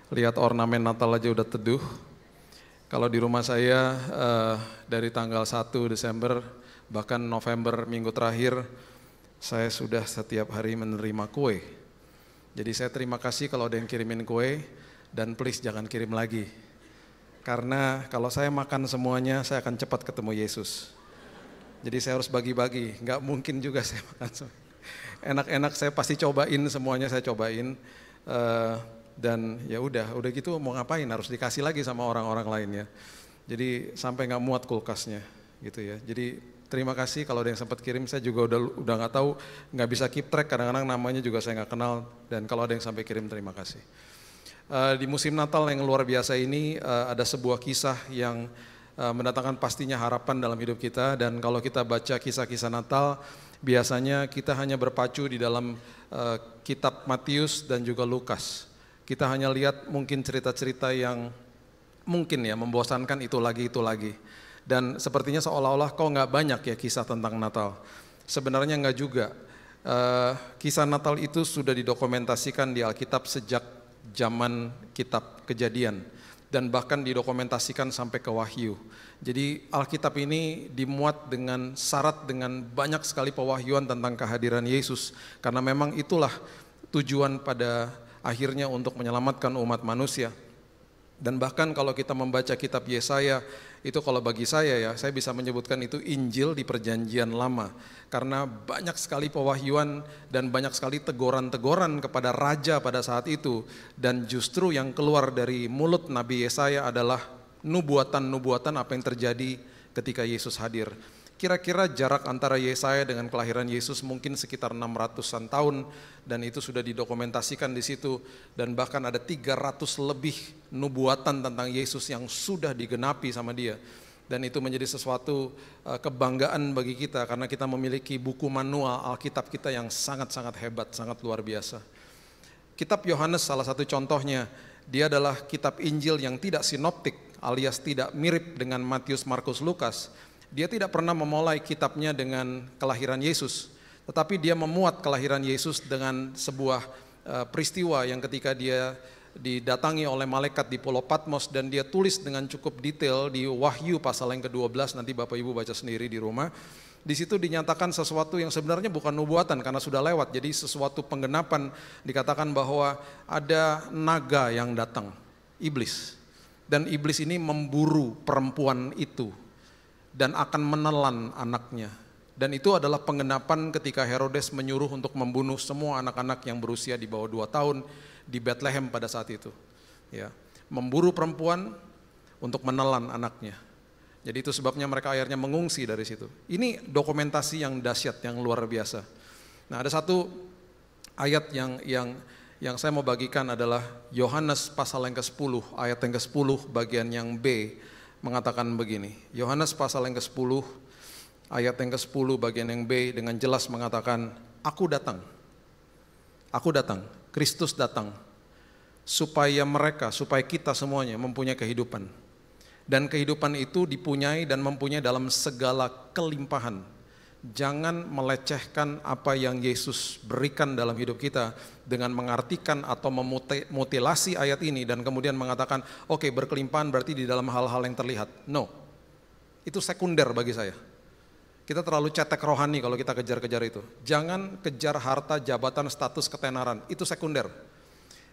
Lihat ornamen Natal aja udah teduh. Kalau di rumah saya dari tanggal 1 Desember bahkan November minggu terakhir saya sudah setiap hari menerima kue. Jadi saya terima kasih kalau ada yang kirimin kue dan please jangan kirim lagi. Karena kalau saya makan semuanya saya akan cepat ketemu Yesus. Jadi saya harus bagi-bagi, nggak mungkin juga saya makan semua. Enak-enak saya pasti cobain semuanya, saya cobain. Dan ya udah gitu mau ngapain, harus dikasih lagi sama orang-orang lainnya. Jadi sampai nggak muat kulkasnya gitu ya. Jadi terima kasih kalau ada yang sempat kirim, saya juga udah nggak tahu, nggak bisa keep track, kadang-kadang namanya juga saya nggak kenal. Dan kalau ada yang sampai kirim, terima kasih. Di musim Natal yang luar biasa ini ada sebuah kisah yang mendatangkan pastinya harapan dalam hidup kita. Dan kalau kita baca kisah-kisah Natal, biasanya kita hanya berpacu di dalam kitab Matius dan juga Lukas. Kita hanya lihat mungkin cerita-cerita yang mungkin ya membosankan, itu lagi. Dan sepertinya seolah-olah kok nggak banyak ya kisah tentang Natal. Sebenarnya nggak juga. Kisah Natal itu sudah didokumentasikan di Alkitab sejak zaman kitab Kejadian. Dan bahkan didokumentasikan sampai ke Wahyu. Jadi Alkitab ini dimuat dengan syarat dengan banyak sekali pewahyuan tentang kehadiran Yesus. Karena memang itulah tujuan pada akhirnya untuk menyelamatkan umat manusia. Dan bahkan kalau kita membaca kitab Yesaya, itu kalau bagi saya bisa menyebutkan itu Injil di Perjanjian Lama. Karena banyak sekali pewahyuan dan banyak sekali teguran-teguran kepada raja pada saat itu. Dan justru yang keluar dari mulut Nabi Yesaya adalah nubuatan-nubuatan apa yang terjadi ketika Yesus hadir. Kira-kira jarak antara Yesaya dengan kelahiran Yesus mungkin sekitar 600-an tahun, dan itu sudah didokumentasikan di situ. Dan bahkan ada 300 lebih nubuatan tentang Yesus yang sudah digenapi sama dia. Dan itu menjadi sesuatu kebanggaan bagi kita karena kita memiliki buku manual Alkitab kita yang sangat-sangat hebat, sangat luar biasa. Kitab Yohanes salah satu contohnya, dia adalah kitab Injil yang tidak sinoptik alias tidak mirip dengan Matius, Markus, Lukas. Dia tidak pernah memulai kitabnya dengan kelahiran Yesus, tetapi dia memuat kelahiran Yesus dengan sebuah peristiwa yang ketika dia didatangi oleh malaikat di Pulau Patmos, dan dia tulis dengan cukup detail di Wahyu pasal yang ke-12, nanti Bapak Ibu baca sendiri di rumah. Di situ dinyatakan sesuatu yang sebenarnya bukan nubuatan karena sudah lewat, jadi sesuatu penggenapan. Dikatakan bahwa ada naga yang datang, iblis, dan iblis ini memburu perempuan itu dan akan menelan anaknya. Dan itu adalah penggenapan ketika Herodes menyuruh untuk membunuh semua anak-anak yang berusia di bawah 2 tahun di Bethlehem pada saat itu. Ya, memburu perempuan untuk menelan anaknya. Jadi itu sebabnya mereka akhirnya mengungsi dari situ. Ini dokumentasi yang dahsyat, yang luar biasa. Nah, ada satu ayat yang saya mau bagikan adalah Yohanes pasal yang ke-10, ayat yang ke-10 bagian yang B. Mengatakan begini, Yohanes pasal yang ke-10, ayat yang ke-10 bagian yang B dengan jelas mengatakan, Aku datang, Kristus datang, supaya kita semuanya mempunyai kehidupan. Dan kehidupan itu dipunyai dan mempunyai dalam segala kelimpahan. Jangan melecehkan apa yang Yesus berikan dalam hidup kita dengan mengartikan atau memutilasi ayat ini dan kemudian mengatakan, oke, berkelimpahan berarti di dalam hal-hal yang terlihat. No, itu sekunder bagi saya. Kita terlalu cetek rohani kalau kita kejar-kejar itu. Jangan kejar harta, jabatan, status, ketenaran, itu sekunder.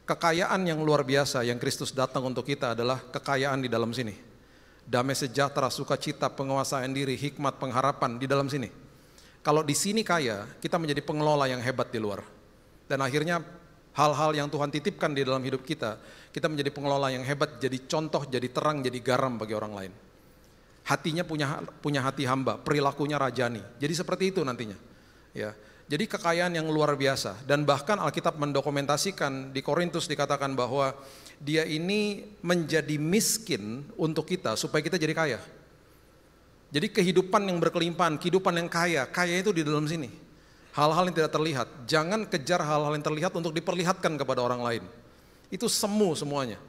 Kekayaan yang luar biasa yang Kristus datang untuk kita adalah kekayaan di dalam sini. damai sejahtera, sukacita, penguasaan diri, hikmat, pengharapan di dalam sini. Kalau di sini kaya, kita menjadi pengelola yang hebat di luar. Dan akhirnya hal-hal yang Tuhan titipkan di dalam hidup kita menjadi pengelola yang hebat, jadi contoh, jadi terang, jadi garam bagi orang lain. Hatinya punya hati hamba, perilakunya rajani. Jadi seperti itu nantinya. Ya. Jadi kekayaan yang luar biasa. Dan bahkan Alkitab mendokumentasikan di Korintus dikatakan bahwa dia ini menjadi miskin untuk kita supaya kita jadi kaya. Jadi kehidupan yang berkelimpahan, kehidupan yang kaya itu di dalam sini. Hal-hal yang tidak terlihat, jangan kejar hal-hal yang terlihat untuk diperlihatkan kepada orang lain. Itu semu semuanya.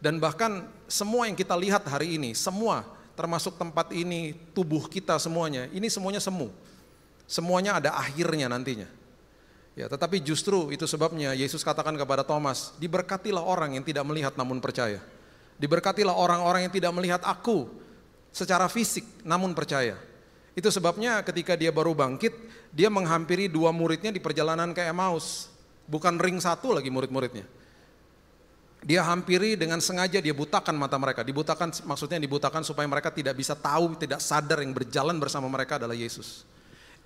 Dan bahkan semua yang kita lihat hari ini, semua termasuk tempat ini, tubuh kita semuanya, ini semuanya semu. Semuanya ada akhirnya nantinya. Ya, tetapi justru itu sebabnya Yesus katakan kepada Thomas, diberkatilah orang yang tidak melihat namun percaya. Diberkatilah orang-orang yang tidak melihat aku secara fisik namun percaya. Itu sebabnya ketika dia baru bangkit, dia menghampiri 2 muridnya di perjalanan ke Emmaus. Bukan ring 1 lagi murid-muridnya. Dia hampiri dengan sengaja, dia butakan mata mereka. Dibutakan maksudnya dibutakan supaya mereka tidak bisa tahu, tidak sadar yang berjalan bersama mereka adalah Yesus.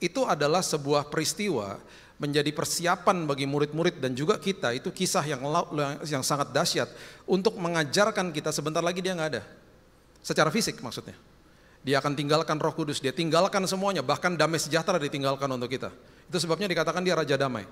Itu adalah sebuah peristiwa menjadi persiapan bagi murid-murid dan juga kita. Itu kisah yang sangat dahsyat untuk mengajarkan kita sebentar lagi dia nggak ada. Secara fisik maksudnya. Dia akan tinggalkan Roh Kudus, dia tinggalkan semuanya, bahkan damai sejahtera ditinggalkan untuk kita. Itu sebabnya dikatakan dia Raja Damai.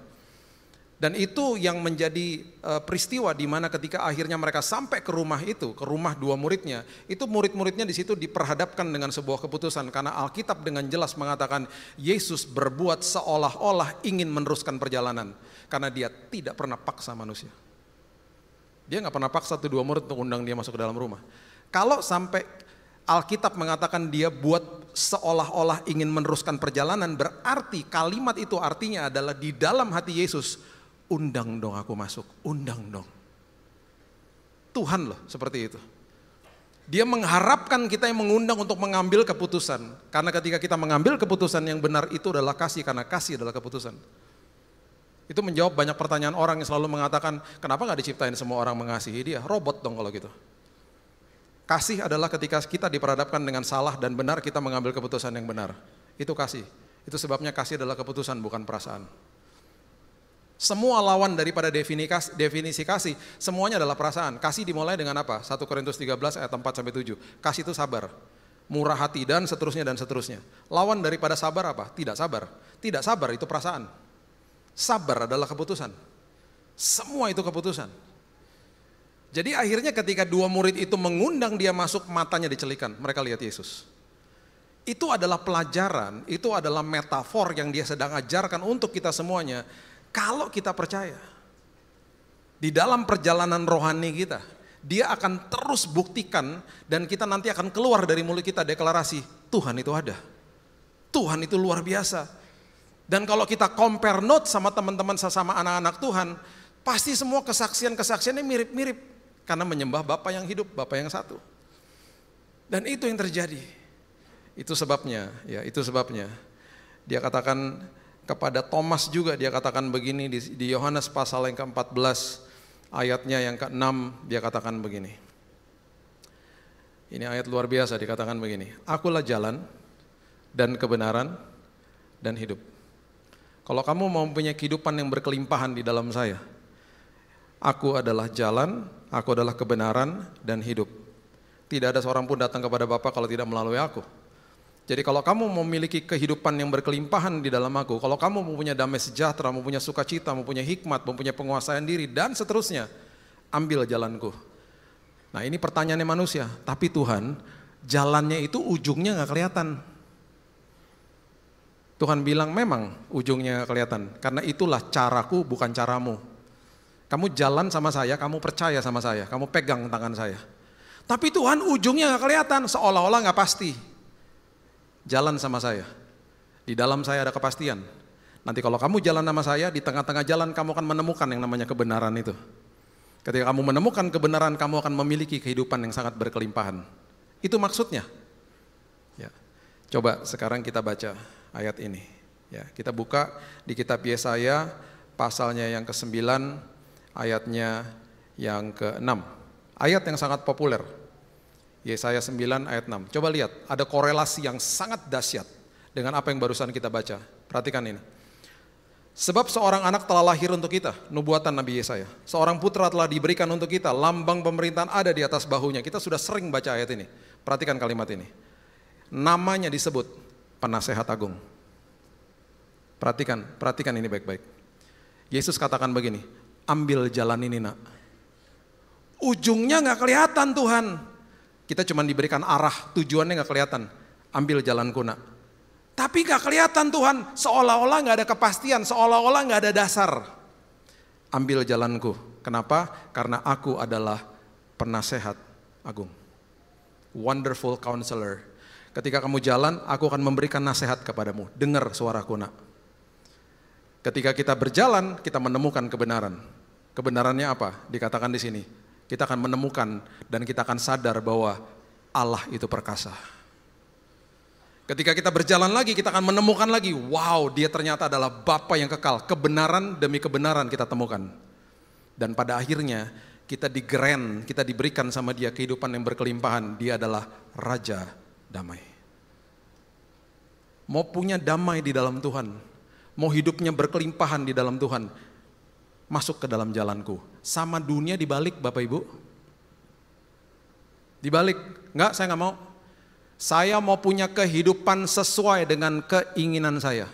Dan itu yang menjadi peristiwa di mana ketika akhirnya mereka sampai ke rumah itu, ke rumah 2 muridnya, itu murid-muridnya di situ diperhadapkan dengan sebuah keputusan karena Alkitab dengan jelas mengatakan Yesus berbuat seolah-olah ingin meneruskan perjalanan karena dia tidak pernah paksa manusia. Dia nggak pernah paksa 2 murid untuk undang dia masuk ke dalam rumah. Kalau sampai Alkitab mengatakan dia buat seolah-olah ingin meneruskan perjalanan, berarti kalimat itu artinya adalah di dalam hati Yesus, undang dong aku masuk, undang dong. Tuhan loh seperti itu. Dia mengharapkan kita yang mengundang untuk mengambil keputusan. Karena ketika kita mengambil keputusan yang benar itu adalah kasih, karena kasih adalah keputusan. Itu menjawab banyak pertanyaan orang yang selalu mengatakan, kenapa gak diciptain semua orang mengasihi dia? Robot dong kalau gitu. Kasih adalah ketika kita diperhadapkan dengan salah dan benar kita mengambil keputusan yang benar. Itu kasih. Itu sebabnya kasih adalah keputusan bukan perasaan. Semua lawan daripada definisi kasih, semuanya adalah perasaan. Kasih dimulai dengan apa? 1 Korintus 13 ayat 4-7. Kasih itu sabar, murah hati dan seterusnya dan seterusnya. Lawan daripada sabar apa? Tidak sabar. Tidak sabar itu perasaan. Sabar adalah keputusan. Semua itu keputusan. Jadi akhirnya ketika 2 murid itu mengundang dia masuk, matanya dicelikan. Mereka lihat Yesus. Itu adalah pelajaran, itu adalah metafor yang dia sedang ajarkan untuk kita semuanya. Kalau kita percaya, di dalam perjalanan rohani kita, dia akan terus buktikan dan kita nanti akan keluar dari mulut kita deklarasi, Tuhan itu ada. Tuhan itu luar biasa. Dan kalau kita compare note sama teman-teman sesama anak-anak Tuhan, pasti semua kesaksian-kesaksiannya mirip-mirip. Karena menyembah Bapa yang hidup, Bapa yang satu. Dan itu yang terjadi. Itu sebabnya, ya itu sebabnya. Dia katakan kepada Thomas juga, dia katakan begini di Yohanes pasal yang ke-14 ayatnya yang ke-6, dia katakan begini. Ini ayat luar biasa, dikatakan begini. Akulah jalan dan kebenaran dan hidup. Kalau kamu mau punya kehidupan yang berkelimpahan di dalam saya, aku adalah jalan, aku adalah kebenaran dan hidup. Tidak ada seorang pun datang kepada Bapa kalau tidak melalui aku. Jadi kalau kamu memiliki kehidupan yang berkelimpahan di dalam aku, kalau kamu mempunyai damai sejahtera, mempunyai sukacita, mempunyai hikmat, mempunyai penguasaan diri, dan seterusnya, ambil jalanku. Nah ini pertanyaannya manusia, tapi Tuhan, jalannya itu ujungnya gak kelihatan. Tuhan bilang memang ujungnya gak kelihatan, karena itulah caraku bukan caramu. Kamu jalan sama saya, kamu percaya sama saya, kamu pegang tangan saya. Tapi Tuhan ujungnya gak kelihatan, seolah-olah gak pasti. Jalan sama saya, di dalam saya ada kepastian. Nanti kalau kamu jalan sama saya, di tengah-tengah jalan kamu akan menemukan yang namanya kebenaran itu. Ketika kamu menemukan kebenaran, kamu akan memiliki kehidupan yang sangat berkelimpahan. Itu maksudnya. Ya. Coba sekarang kita baca ayat ini. Ya, kita buka di kitab Yesaya pasalnya yang ke-9, ayatnya yang ke-6. Ayat yang sangat populer. Yesaya 9 ayat 6. Coba lihat, ada korelasi yang sangat dahsyat dengan apa yang barusan kita baca. Perhatikan ini. Sebab seorang anak telah lahir untuk kita, nubuatan Nabi Yesaya. Seorang putra telah diberikan untuk kita, lambang pemerintahan ada di atas bahunya. Kita sudah sering baca ayat ini. Perhatikan kalimat ini. Namanya disebut Penasehat Agung. Perhatikan ini baik-baik. Yesus katakan begini, ambil jalan ini nak. Ujungnya gak kelihatan Tuhan. Kita cuma diberikan arah, tujuannya gak kelihatan. Ambil jalanku nak. Tapi gak kelihatan Tuhan, seolah-olah gak ada kepastian, seolah-olah gak ada dasar. Ambil jalanku. Kenapa? Karena aku adalah penasehat agung. Wonderful counselor. Ketika kamu jalan, aku akan memberikan nasihat kepadamu. Dengar suaraku nak. Ketika kita berjalan, kita menemukan kebenaran. Kebenarannya apa? Dikatakan di sini. Kita akan menemukan dan kita akan sadar bahwa Allah itu perkasa. Ketika kita berjalan lagi, kita akan menemukan lagi, wow, dia ternyata adalah Bapa yang kekal. Kebenaran demi kebenaran kita temukan. Dan pada akhirnya kita kita diberikan sama dia kehidupan yang berkelimpahan. Dia adalah Raja Damai. Mau punya damai di dalam Tuhan, mau hidupnya berkelimpahan di dalam Tuhan, masuk ke dalam jalanku. Sama dunia dibalik Bapak Ibu. Dibalik, enggak, saya enggak mau. Saya mau punya kehidupan sesuai dengan keinginan saya.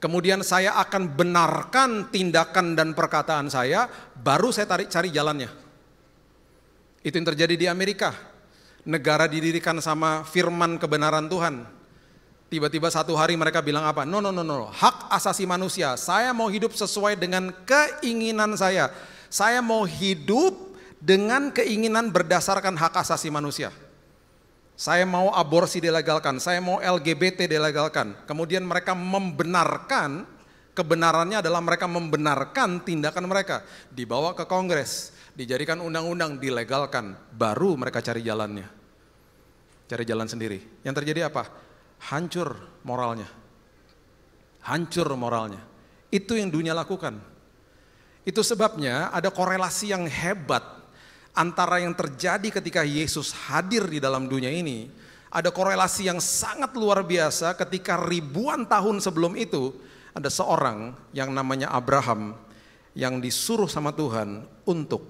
Kemudian saya akan benarkan tindakan dan perkataan saya, baru saya cari jalannya. Itu yang terjadi di Amerika. Negara didirikan sama firman kebenaran Tuhan. Tiba-tiba satu hari mereka bilang apa? No, hak asasi manusia. Saya mau hidup sesuai dengan keinginan saya. Saya mau hidup dengan keinginan berdasarkan hak asasi manusia. Saya mau aborsi dilegalkan, saya mau LGBT dilegalkan. Kemudian mereka membenarkan, kebenarannya adalah mereka membenarkan tindakan mereka. Dibawa ke Kongres, dijadikan undang-undang, dilegalkan. Baru mereka cari jalannya. Cari jalan sendiri. Yang terjadi apa? Hancur moralnya. Hancur moralnya. Itu yang dunia lakukan. Itu sebabnya ada korelasi yang hebat antara yang terjadi ketika Yesus hadir di dalam dunia ini. Ada korelasi yang sangat luar biasa ketika ribuan tahun sebelum itu ada seorang yang namanya Abraham yang disuruh sama Tuhan untuk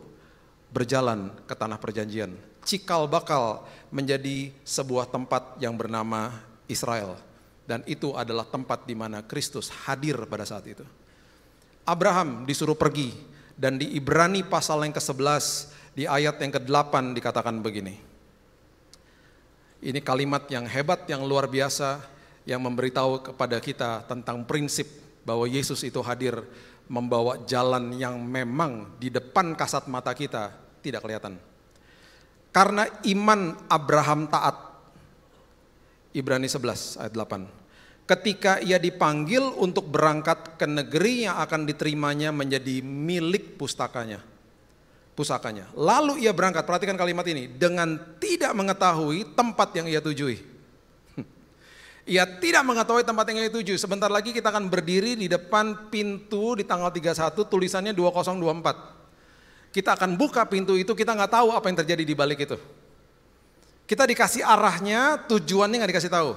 berjalan ke tanah perjanjian. Cikal bakal menjadi sebuah tempat yang bernama Israel. Dan itu adalah tempat di mana Kristus hadir pada saat itu. Abraham disuruh pergi, dan di Ibrani pasal yang ke-11 di ayat yang ke-8 dikatakan begini. Ini kalimat yang hebat, yang luar biasa, yang memberitahu kepada kita tentang prinsip bahwa Yesus itu hadir membawa jalan yang memang di depan kasat mata kita tidak kelihatan. Karena iman Abraham taat. Ibrani 11 ayat 8. Ketika ia dipanggil untuk berangkat ke negeri yang akan diterimanya menjadi milik pusakanya. Lalu ia berangkat, perhatikan kalimat ini, dengan tidak mengetahui tempat yang ia tujui. Ia tidak mengetahui tempat yang ia tuju. Sebentar lagi kita akan berdiri di depan pintu di tanggal 31, tulisannya 2024. Kita akan buka pintu itu, kita nggak tahu apa yang terjadi di balik itu. Kita dikasih arahnya, tujuannya nggak dikasih tahu.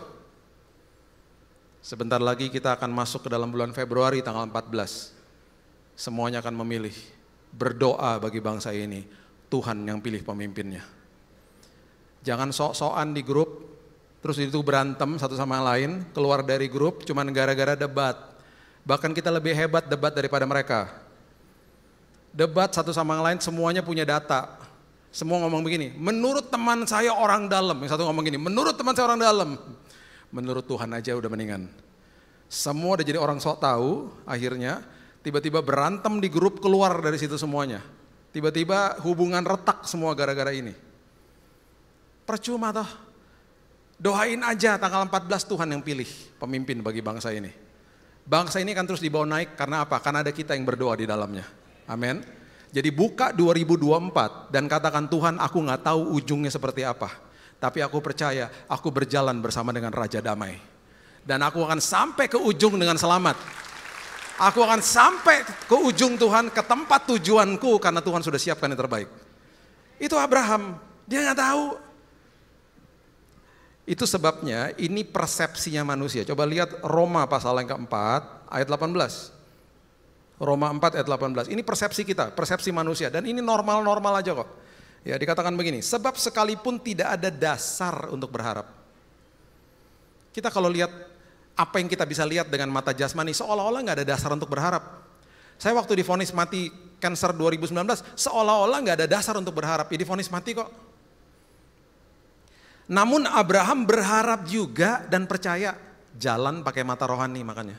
Sebentar lagi kita akan masuk ke dalam bulan Februari tanggal 14. Semuanya akan memilih, berdoa bagi bangsa ini, Tuhan yang pilih pemimpinnya. Jangan sok-sokan di grup, terus itu berantem satu sama lain, keluar dari grup cuman gara-gara debat. Bahkan kita lebih hebat debat daripada mereka. Debat satu sama lain, semuanya punya data. Semua ngomong begini, menurut teman saya orang dalam. Yang satu ngomong gini, menurut teman saya orang dalam. Menurut Tuhan aja udah mendingan. Semua udah jadi orang sok tahu, akhirnya tiba-tiba berantem di grup, keluar dari situ semuanya. Tiba-tiba hubungan retak semua gara-gara ini. Percuma toh. Doain aja tanggal 14 Tuhan yang pilih pemimpin bagi bangsa ini. Bangsa ini akan terus dibawa naik karena apa? Karena ada kita yang berdoa di dalamnya. Amin. Jadi buka 2024 dan katakan, Tuhan, aku gak tahu ujungnya seperti apa. Tapi aku percaya aku berjalan bersama dengan Raja Damai. Dan aku akan sampai ke ujung dengan selamat. Aku akan sampai ke ujung Tuhan, ke tempat tujuanku karena Tuhan sudah siapkan yang terbaik. Itu Abraham, dia gak tahu. Itu sebabnya ini persepsinya manusia. Coba lihat Roma pasal yang keempat ayat 18. Roma 4 ayat 18. Ini persepsi kita, persepsi manusia. Dan ini normal-normal aja kok. Ya, dikatakan begini, sebab sekalipun tidak ada dasar untuk berharap. Kita kalau lihat apa yang kita bisa lihat dengan mata jasmani, seolah-olah nggak ada dasar untuk berharap. Saya waktu divonis mati kanker 2019, seolah-olah nggak ada dasar untuk berharap. Ya divonis mati kok. Namun Abraham berharap juga dan percaya, jalan pakai mata rohani makanya.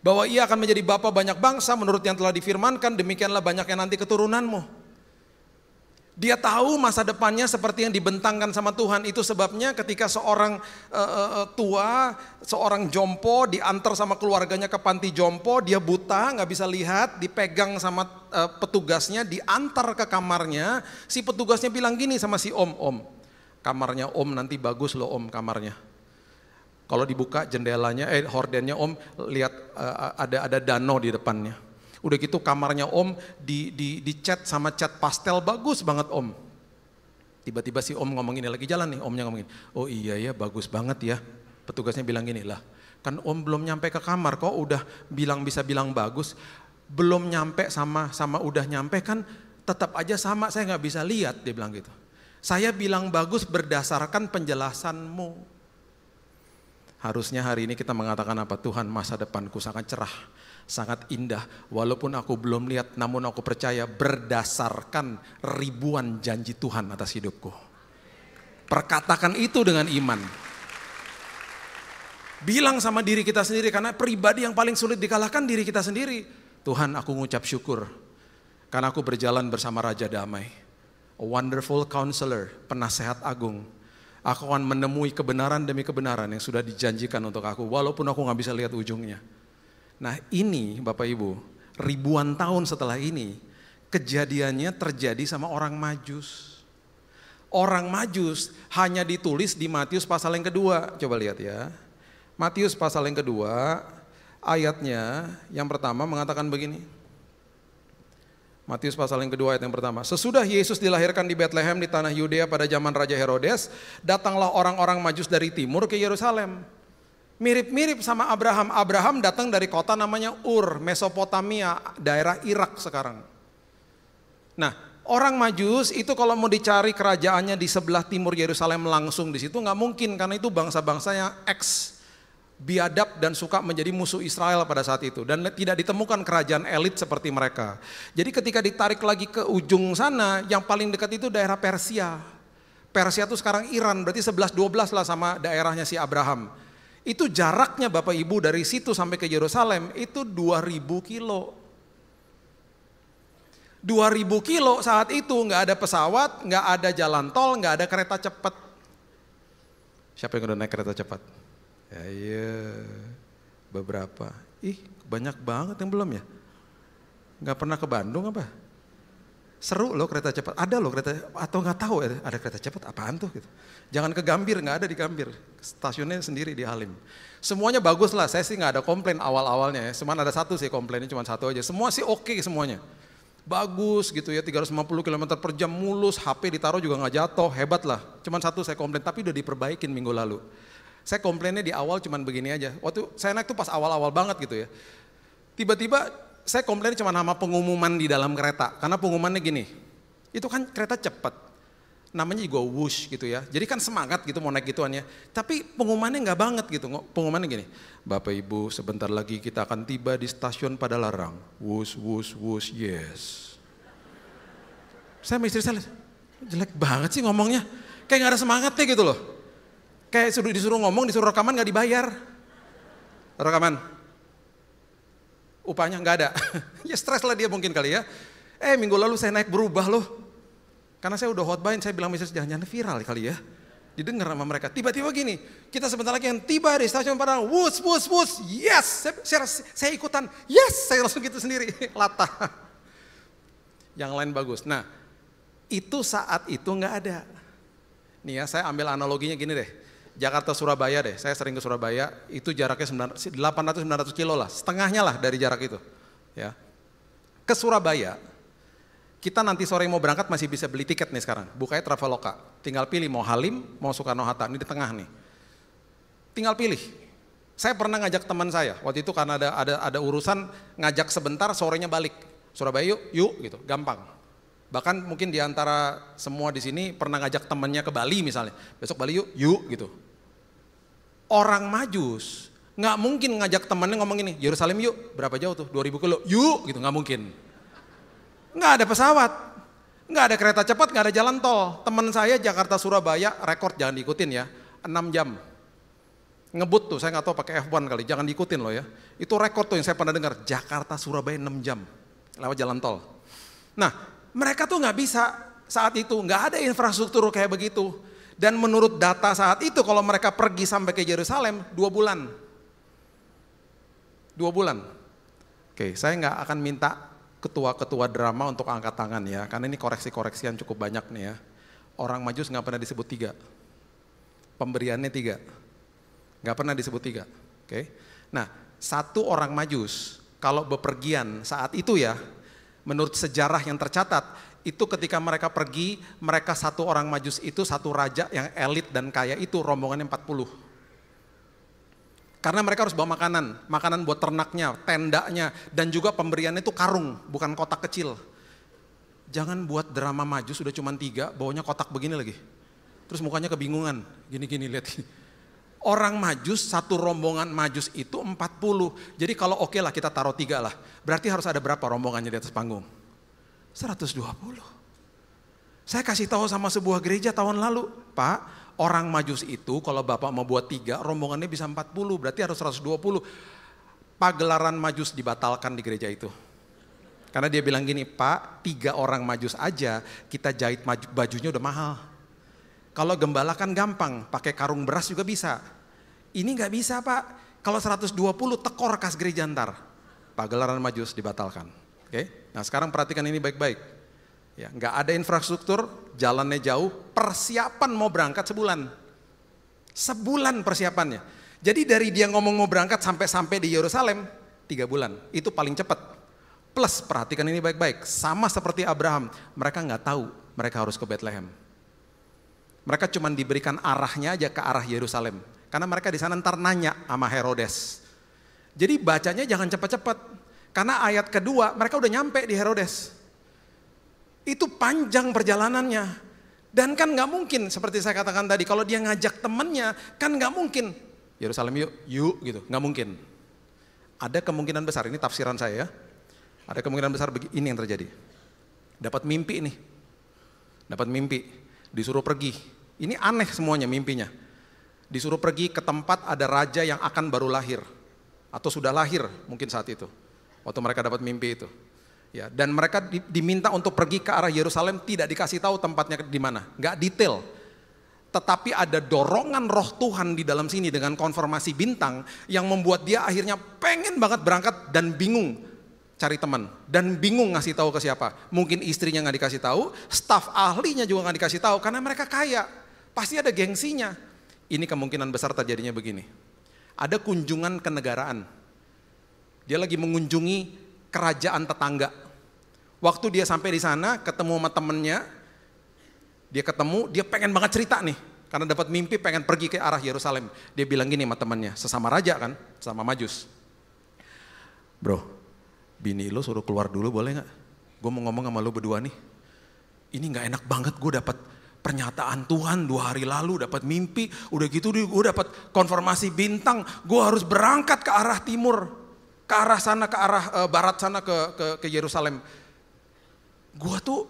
Bahwa ia akan menjadi bapa banyak bangsa menurut yang telah difirmankan, demikianlah banyaknya nanti keturunanmu. Dia tahu masa depannya seperti yang dibentangkan sama Tuhan. Itu sebabnya ketika seorang tua, seorang jompo diantar sama keluarganya ke panti jompo, dia buta, nggak bisa lihat, dipegang sama petugasnya, diantar ke kamarnya. Si petugasnya bilang gini sama si om, kamarnya om nanti bagus loh om kamarnya. Kalau dibuka jendelanya, hordennya om, lihat ada danau di depannya. Udah gitu kamarnya om dicat sama cat pastel bagus banget om. Tiba-tiba si om ngomong ini lagi jalan nih, omnya ngomongin, oh iya ya bagus banget ya. Petugasnya bilang gini, lah kan om belum nyampe ke kamar kok udah bisa bilang bagus. Belum nyampe sama udah nyampe kan tetap aja sama, saya nggak bisa lihat, dia bilang gitu. Saya bilang bagus berdasarkan penjelasanmu. Harusnya hari ini kita mengatakan apa? Tuhan, masa depanku sangat cerah, sangat indah. Walaupun aku belum lihat, namun aku percaya berdasarkan ribuan janji Tuhan atas hidupku. Perkatakan itu dengan iman. Bilang sama diri kita sendiri, karena pribadi yang paling sulit dikalahkan diri kita sendiri. Tuhan, aku ngucap syukur karena aku berjalan bersama Raja Damai. A wonderful counselor, penasehat agung. Aku akan menemui kebenaran demi kebenaran yang sudah dijanjikan untuk aku, walaupun aku gak bisa lihat ujungnya. Nah ini Bapak Ibu, ribuan tahun setelah ini, kejadiannya terjadi sama orang Majus. Orang Majus hanya ditulis di Matius pasal yang kedua, coba lihat ya. Matius pasal yang kedua, ayatnya yang pertama mengatakan begini. Matius pasal yang kedua ayat yang pertama. Sesudah Yesus dilahirkan di Bethlehem di tanah Yudea pada zaman Raja Herodes, datanglah orang-orang Majus dari timur ke Yerusalem. Mirip-mirip sama Abraham. Abraham datang dari kota namanya Ur, Mesopotamia, daerah Irak sekarang. Nah, orang Majus itu kalau mau dicari kerajaannya di sebelah timur Yerusalem langsung di situ nggak mungkin, karena itu bangsa-bangsa yang biadab dan suka menjadi musuh Israel pada saat itu, dan tidak ditemukan kerajaan elit seperti mereka. Jadi ketika ditarik lagi ke ujung sana, yang paling dekat itu daerah Persia. Persia itu sekarang Iran, berarti 11-12 lah sama daerahnya si Abraham. Itu jaraknya Bapak Ibu dari situ sampai ke Yerusalem itu 2000 kilo. 2000 kilo saat itu nggak ada pesawat, nggak ada jalan tol, nggak ada kereta cepat. Siapa yang udah naik kereta cepat? Ya iya, beberapa. Ih, banyak banget yang belum ya. Nggak pernah ke Bandung apa? Seru loh kereta cepat. Ada loh kereta, atau nggak tahu ada kereta cepat apaan tuh gitu. Jangan ke Gambir, nggak ada di Gambir. Stasiunnya sendiri di Halim. Semuanya bagus lah. Saya sih nggak ada komplain awal-awalnya ya. Cuman ada satu sih komplainnya, cuma satu aja. Semua sih oke semuanya. Bagus gitu ya, 350 km per jam mulus, HP ditaruh juga nggak jatuh, hebat lah. Cuman satu saya komplain, tapi udah diperbaikin minggu lalu. Saya komplainnya di awal cuman begini aja. Waktu saya naik tuh pas awal-awal banget gitu ya. Tiba-tiba saya komplain cuma sama pengumuman di dalam kereta. Karena pengumumannya gini, itu kan kereta cepat. Namanya juga wush gitu ya. Jadi kan semangat gitu mau naik gituannya. Tapi pengumumannya nggak banget gitu. Pengumumannya gini, Bapak Ibu sebentar lagi kita akan tiba di stasiun Padalarang. Wush, wush, wush, yes. Saya sama istri saya, jelek banget sih ngomongnya. Kayak nggak ada semangatnya gitu loh. Kayak disuruh ngomong, disuruh rekaman gak dibayar. Rekaman. Upahnya gak ada. Ya stres lah dia mungkin kali ya. Minggu lalu saya naik berubah loh. Karena saya udah hotbain, saya bilang misalnya jangan-jangan viral kali ya. Didengar sama mereka. Tiba-tiba gini, kita sebentar lagi yang tiba di stasiun Padang. Wus, wus, wus. Yes, saya ikutan. Yes, saya langsung gitu sendiri. Latah. Yang lain bagus. Nah, itu saat itu gak ada. Nih ya, saya ambil analoginya gini deh. Jakarta Surabaya deh, saya sering ke Surabaya, itu jaraknya 800-900 kilo lah, setengahnya lah dari jarak itu. Ya. Ke Surabaya, Kita nanti sore mau berangkat masih bisa beli tiket nih sekarang. Bukanya Traveloka. Tinggal pilih mau Halim, mau Soekarno-Hatta. Ini di tengah nih. Tinggal pilih. Saya pernah ngajak teman saya. Waktu itu karena ada urusan ngajak sebentar, sorenya balik. Surabaya yuk gitu. Gampang. Bahkan mungkin di antara semua di sini pernah ngajak temannya ke Bali misalnya. Besok Bali yuk gitu. Orang Majus nggak mungkin ngajak temannya ngomong gini, Yerusalem yuk. Berapa jauh tuh? 2000 kilo. Yuk gitu, nggak mungkin. Nggak ada pesawat, nggak ada kereta cepat, nggak ada jalan tol. Teman saya Jakarta-Surabaya, rekor jangan diikutin ya, 6 jam. Ngebut tuh, saya nggak tahu pakai F1 kali, jangan diikutin loh ya. Itu rekor tuh yang saya pernah dengar, Jakarta-Surabaya 6 jam lewat jalan tol. Nah, mereka tuh nggak bisa saat itu, nggak ada infrastruktur kayak begitu. Dan menurut data saat itu, kalau mereka pergi sampai ke Yerusalem, 2 bulan. 2 bulan. Oke, saya nggak akan minta ketua-ketua drama untuk angkat tangan ya, karena ini koreksi-koreksian cukup banyak nih ya. Orang Majus nggak pernah disebut 3, pemberiannya 3, nggak pernah disebut 3. Oke, nah 1 orang Majus kalau bepergian saat itu ya, menurut sejarah yang tercatat itu ketika mereka pergi, mereka 1 orang Majus itu 1 raja yang elit dan kaya itu rombongannya 40. Karena mereka harus bawa makanan buat ternaknya, tendanya, dan juga pemberiannya itu karung, bukan kotak kecil. Jangan buat drama Majus sudah cuma 3, bawanya kotak begini lagi. Terus mukanya kebingungan, gini-gini lihat. Orang Majus, 1 rombongan Majus itu 40. Jadi kalau oke lah kita taruh 3 lah. Berarti harus ada berapa rombongannya di atas panggung? 120. Saya kasih tahu sama sebuah gereja tahun lalu, Pak, orang Majus itu kalau Bapak mau buat 3, rombongannya bisa 40, berarti harus 120. Pagelaran Majus dibatalkan di gereja itu. Karena dia bilang gini, Pak, 3 orang Majus aja kita jahit bajunya udah mahal. Kalau gembala kan gampang, pakai karung beras juga bisa. Ini nggak bisa Pak, kalau 120 tekor kas gereja ntar. Pagelaran Majus dibatalkan. Oke? Nah sekarang perhatikan ini baik-baik. Ya, nggak ada infrastruktur, jalannya jauh, persiapan mau berangkat sebulan. Sebulan persiapannya. Jadi dari dia ngomong mau berangkat sampai di Yerusalem, 3 bulan. Itu paling cepat. Plus perhatikan ini baik-baik, sama seperti Abraham, mereka nggak tahu mereka harus ke Bethlehem. Mereka cuma diberikan arahnya aja ke arah Yerusalem. Karena mereka di sana ntar nanya sama Herodes. Jadi bacanya jangan cepat-cepat. Karena ayat kedua mereka udah nyampe di Herodes. Itu panjang perjalanannya. Dan kan gak mungkin seperti saya katakan tadi, kalau dia ngajak temennya kan gak mungkin. Yerusalem yuk gitu, gak mungkin. Ada kemungkinan besar, ini tafsiran saya ya. Ada kemungkinan besar ini yang terjadi. Dapat mimpi nih. Dapat mimpi, disuruh pergi. Ini aneh semuanya mimpinya. Disuruh pergi ke tempat ada raja yang akan baru lahir. Atau sudah lahir mungkin saat itu. Waktu mereka dapat mimpi itu. Ya, dan mereka diminta untuk pergi ke arah Yerusalem, tidak dikasih tahu tempatnya di mana, nggak detail. Tetapi ada dorongan roh Tuhan di dalam sini dengan konfirmasi bintang yang membuat dia akhirnya pengen banget berangkat dan bingung cari teman dan bingung ngasih tahu ke siapa. Mungkin istrinya nggak dikasih tahu, staf ahlinya juga nggak dikasih tahu karena mereka kaya, pasti ada gengsinya. Ini kemungkinan besar terjadinya begini. Ada kunjungan kenegaraan. Dia lagi mengunjungi kerajaan tetangga. Waktu dia sampai di sana, ketemu sama temennya, dia pengen banget cerita nih, karena dapat mimpi pengen pergi ke arah Yerusalem. Dia bilang gini sama temennya, sesama raja kan, sama Majus. Bro, bini lo suruh keluar dulu boleh nggak? Gue mau ngomong sama lo berdua nih. Ini nggak enak banget, gue dapat pernyataan Tuhan 2 hari lalu, dapat mimpi, udah gitu gue dapat konfirmasi bintang, gue harus berangkat ke arah timur. Ke arah sana, ke arah barat sana ke Yerusalem. Gue tuh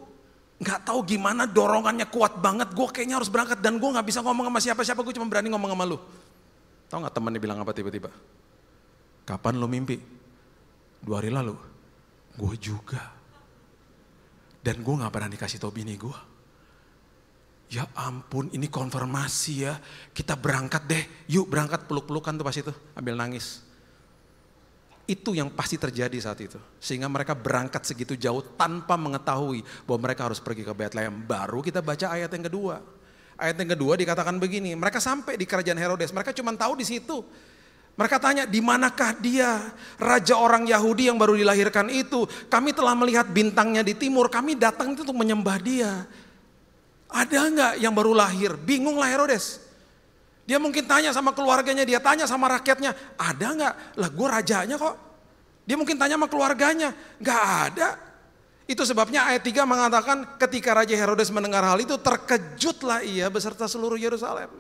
nggak tahu gimana dorongannya kuat banget. Gue kayaknya harus berangkat dan gue nggak bisa ngomong sama siapa-siapa. Gue cuma berani ngomong sama lu. Tahu nggak temannya bilang apa tiba-tiba? Kapan lu mimpi? 2 hari lalu. Gue juga. Dan gue nggak pernah dikasih tahu bini gue. Ya ampun, ini konfirmasi ya. Kita berangkat deh. Yuk berangkat, peluk-pelukan tuh pas itu. Ambil nangis. Itu yang pasti terjadi saat itu. Sehingga mereka berangkat segitu jauh tanpa mengetahui bahwa mereka harus pergi ke Bethlehem. Baru kita baca ayat yang kedua. Ayat yang kedua dikatakan begini, mereka sampai di kerajaan Herodes. Mereka cuma tahu di situ. Mereka tanya, di manakah dia? Raja orang Yahudi yang baru dilahirkan itu. Kami telah melihat bintangnya di timur, kami datang itu untuk menyembah dia. Ada nggak yang baru lahir? Bingunglah Herodes. Dia mungkin tanya sama keluarganya, dia tanya sama rakyatnya, ada nggak? Lah gue rajanya kok. Dia mungkin tanya sama keluarganya, nggak ada. Itu sebabnya ayat 3 mengatakan ketika Raja Herodes mendengar hal itu, terkejutlah ia beserta seluruh Yerusalem.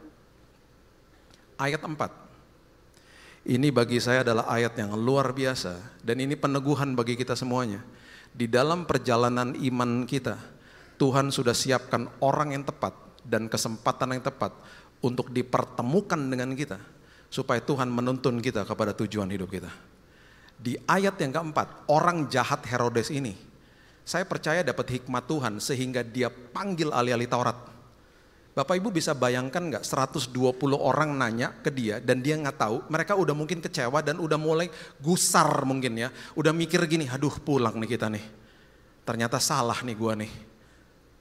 Ayat 4. Ini bagi saya adalah ayat yang luar biasa dan ini peneguhan bagi kita semuanya. Di dalam perjalanan iman kita, Tuhan sudah siapkan orang yang tepat dan kesempatan yang tepat untuk dipertemukan dengan kita supaya Tuhan menuntun kita kepada tujuan hidup kita. Di ayat yang keempat, orang jahat Herodes ini, saya percaya dapat hikmat Tuhan sehingga dia panggil ahli-ahli Taurat. Bapak Ibu bisa bayangkan nggak 120 orang nanya ke dia dan dia nggak tahu, mereka udah mungkin kecewa dan udah mulai gusar mungkin ya, udah mikir gini, aduh pulang nih kita nih, ternyata salah nih gua nih.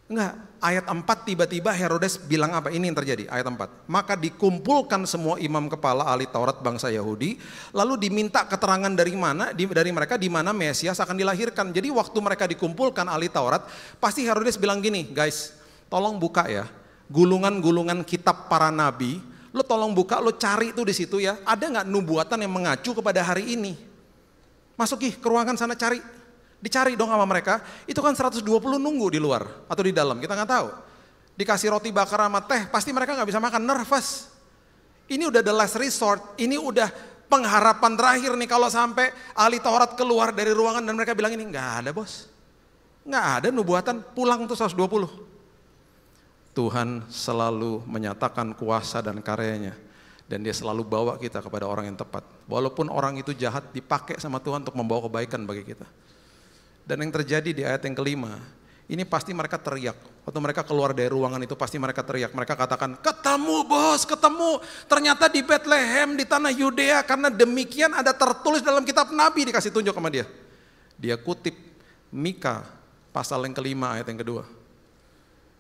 Enggak, ayat 4 tiba-tiba Herodes bilang apa? Ini yang terjadi, ayat 4. Maka dikumpulkan semua imam kepala ahli Taurat bangsa Yahudi, lalu diminta keterangan dari mereka di mana Mesias akan dilahirkan. Jadi waktu mereka dikumpulkan ahli Taurat, pasti Herodes bilang gini, guys, tolong buka ya. Gulungan-gulungan kitab para nabi, lo tolong buka, lo cari tuh di situ ya. Ada nggak nubuatan yang mengacu kepada hari ini? Masuk ke ruangan sana cari, dicari dong sama mereka. Itu kan 120 nunggu di luar atau di dalam, kita nggak tahu. Dikasih roti bakar sama teh, pasti mereka nggak bisa makan, nervous. Ini udah the last resort, ini udah pengharapan terakhir nih kalau sampai ahli Taurat keluar dari ruangan dan mereka bilang ini nggak ada bos, nggak ada nubuatan, pulang tuh 120. Tuhan selalu menyatakan kuasa dan karyanya dan dia selalu bawa kita kepada orang yang tepat. Walaupun orang itu jahat, dipakai sama Tuhan untuk membawa kebaikan bagi kita. Dan yang terjadi di ayat yang kelima, ini pasti mereka teriak. Waktu mereka keluar dari ruangan itu pasti mereka teriak. Mereka katakan, ketemu bos, ketemu. Ternyata di Bethlehem, di tanah Yudea, karena demikian ada tertulis dalam kitab Nabi, dikasih tunjuk sama dia. Dia kutip Mika pasal yang kelima ayat yang kedua.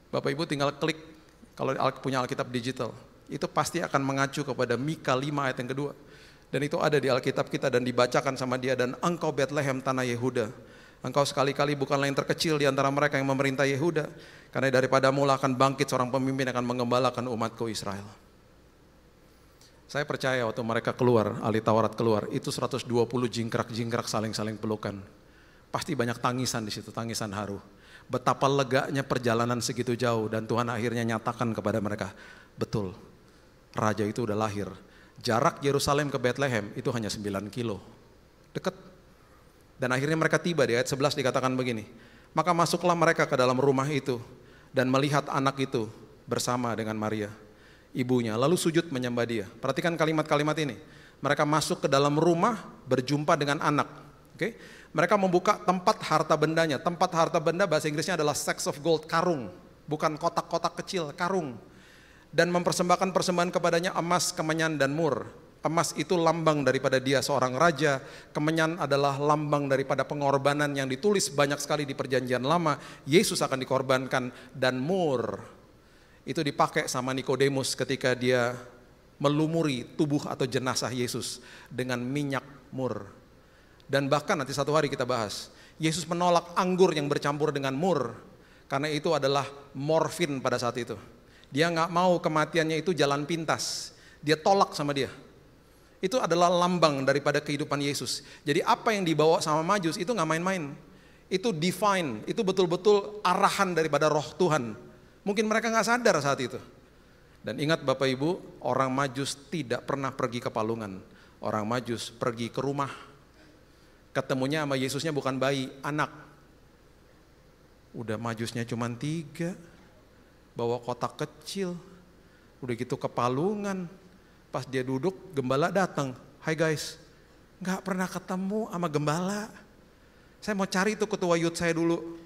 Bapak Ibu tinggal klik, kalau punya Alkitab digital, itu pasti akan mengacu kepada Mika 5 ayat yang kedua. Dan itu ada di Alkitab kita dan dibacakan sama dia, dan engkau Bethlehem tanah Yehuda, engkau sekali-kali bukanlah yang terkecil di antara mereka yang memerintah Yehuda, karena daripadamu akan bangkit seorang pemimpin yang akan mengembalakan umatku Israel. Saya percaya waktu mereka keluar, ahli Taurat keluar, itu 120 jingkrak-jingkrak saling-saling pelukan. Pasti banyak tangisan di situ, tangisan haru. Betapa leganya perjalanan segitu jauh dan Tuhan akhirnya nyatakan kepada mereka, betul, raja itu udah lahir. Jarak Yerusalem ke Bethlehem itu hanya 9 kilo, dekat. Dan akhirnya mereka tiba di ayat 11 dikatakan begini, maka masuklah mereka ke dalam rumah itu dan melihat anak itu bersama dengan Maria, ibunya, lalu sujud menyembah dia. Perhatikan kalimat-kalimat ini, mereka masuk ke dalam rumah berjumpa dengan anak. Oke? Mereka membuka tempat harta bendanya. Tempat harta benda bahasa Inggrisnya adalah sacks of gold, karung. Bukan kotak-kotak kecil, karung. Dan mempersembahkan persembahan kepadanya emas, kemenyan, dan mur. Emas itu lambang daripada dia seorang raja. Kemenyan adalah lambang daripada pengorbanan yang ditulis banyak sekali di perjanjian lama. Yesus akan dikorbankan. Dan mur itu dipakai sama Nikodemus ketika dia melumuri tubuh atau jenazah Yesus dengan minyak mur. Dan bahkan nanti satu hari kita bahas, Yesus menolak anggur yang bercampur dengan mur, karena itu adalah morfin pada saat itu. Dia nggak mau kematiannya itu jalan pintas, dia tolak sama dia. Itu adalah lambang daripada kehidupan Yesus. Jadi apa yang dibawa sama Majus itu nggak main-main. Itu divine, itu betul-betul arahan daripada roh Tuhan. Mungkin mereka nggak sadar saat itu. Dan ingat Bapak Ibu, orang Majus tidak pernah pergi ke palungan. Orang Majus pergi ke rumah. Ketemunya sama Yesusnya bukan bayi, anak. Udah Majusnya cuma 3, bawa kotak kecil, udah gitu ke palungan. Pas dia duduk, gembala datang. Hai guys, gak pernah ketemu sama gembala. Saya mau cari tuh ketua youth saya dulu.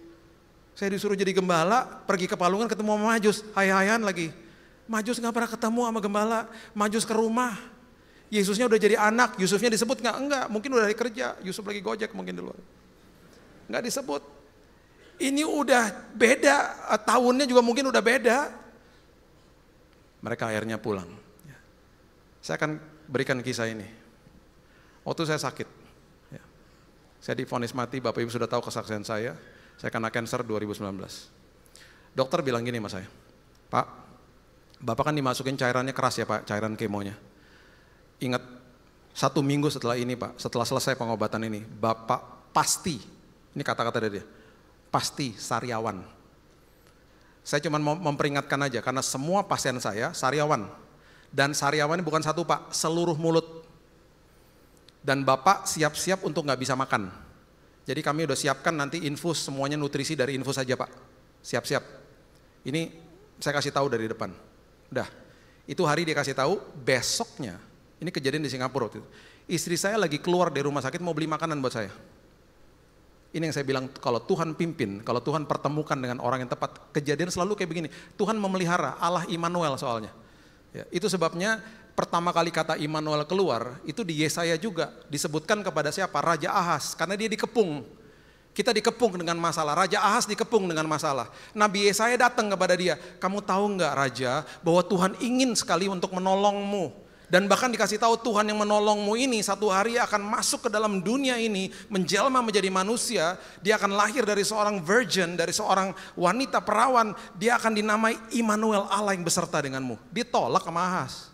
Saya disuruh jadi gembala, pergi ke palungan ketemu sama Majus. Hai-haian lagi. Majus gak pernah ketemu sama gembala. Majus ke rumah. Yesusnya udah jadi anak, Yusufnya disebut nggak? Enggak, mungkin udah hari kerja, Yusuf lagi gojek mungkin di luar. Nggak disebut. Ini udah beda, tahunnya juga mungkin udah beda. Mereka akhirnya pulang. Saya akan berikan kisah ini. Waktu saya sakit, ya. Saya divonis mati, Bapak Ibu sudah tahu kesaksian saya kena kanker 2019. Dokter bilang gini sama saya, Pak, Bapak kan dimasukin cairannya keras ya Pak, cairan kemonya. Ingat, 1 minggu setelah ini Pak, setelah selesai pengobatan ini, Bapak pasti, ini kata-kata dari dia, pasti sariawan. Saya cuma mau memperingatkan aja, karena semua pasien saya sariawan. Dan sariawan ini bukan satu Pak, seluruh mulut. Dan Bapak siap-siap untuk nggak bisa makan. Jadi kami udah siapkan nanti infus, semuanya nutrisi dari infus saja Pak. Siap-siap. Ini saya kasih tahu dari depan. Udah, itu hari dia kasih tahu, besoknya, ini kejadian di Singapura waktu itu. Istri saya lagi keluar dari rumah sakit mau beli makanan buat saya. Ini yang saya bilang, kalau Tuhan pimpin, kalau Tuhan pertemukan dengan orang yang tepat, kejadian selalu kayak begini. Tuhan memelihara, Allah Immanuel soalnya. Ya, itu sebabnya pertama kali kata Immanuel keluar, itu di Yesaya juga disebutkan kepada siapa? Raja Ahaz, karena dia dikepung. Kita dikepung dengan masalah, Raja Ahaz dikepung dengan masalah. Nabi Yesaya datang kepada dia, kamu tahu nggak Raja, bahwa Tuhan ingin sekali untuk menolongmu. Dan bahkan dikasih tahu Tuhan yang menolongmu ini satu hari akan masuk ke dalam dunia ini, menjelma menjadi manusia, dia akan lahir dari seorang virgin, dari seorang wanita perawan, dia akan dinamai Immanuel, Allah yang beserta denganmu. Ditolak sama Ahaz.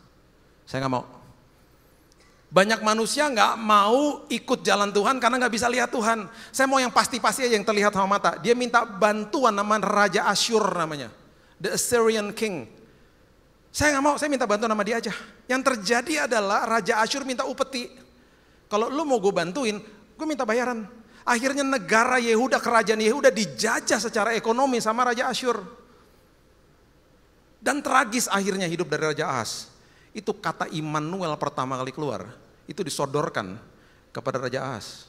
Saya nggak mau. Banyak manusia nggak mau ikut jalan Tuhan karena nggak bisa lihat Tuhan. Saya mau yang pasti-pasti aja yang terlihat sama mata. Dia minta bantuan nama Raja Asyur namanya, the Assyrian King. Saya nggak mau, saya minta bantuan sama dia aja. Yang terjadi adalah Raja Asyur minta upeti. Kalau lu mau gue bantuin, gue minta bayaran. Akhirnya negara Yehuda, kerajaan Yehuda dijajah secara ekonomi sama Raja Asyur. Dan tragis akhirnya hidup dari Raja Ahaz. Itu kata Immanuel pertama kali keluar, itu disodorkan kepada Raja Ahaz.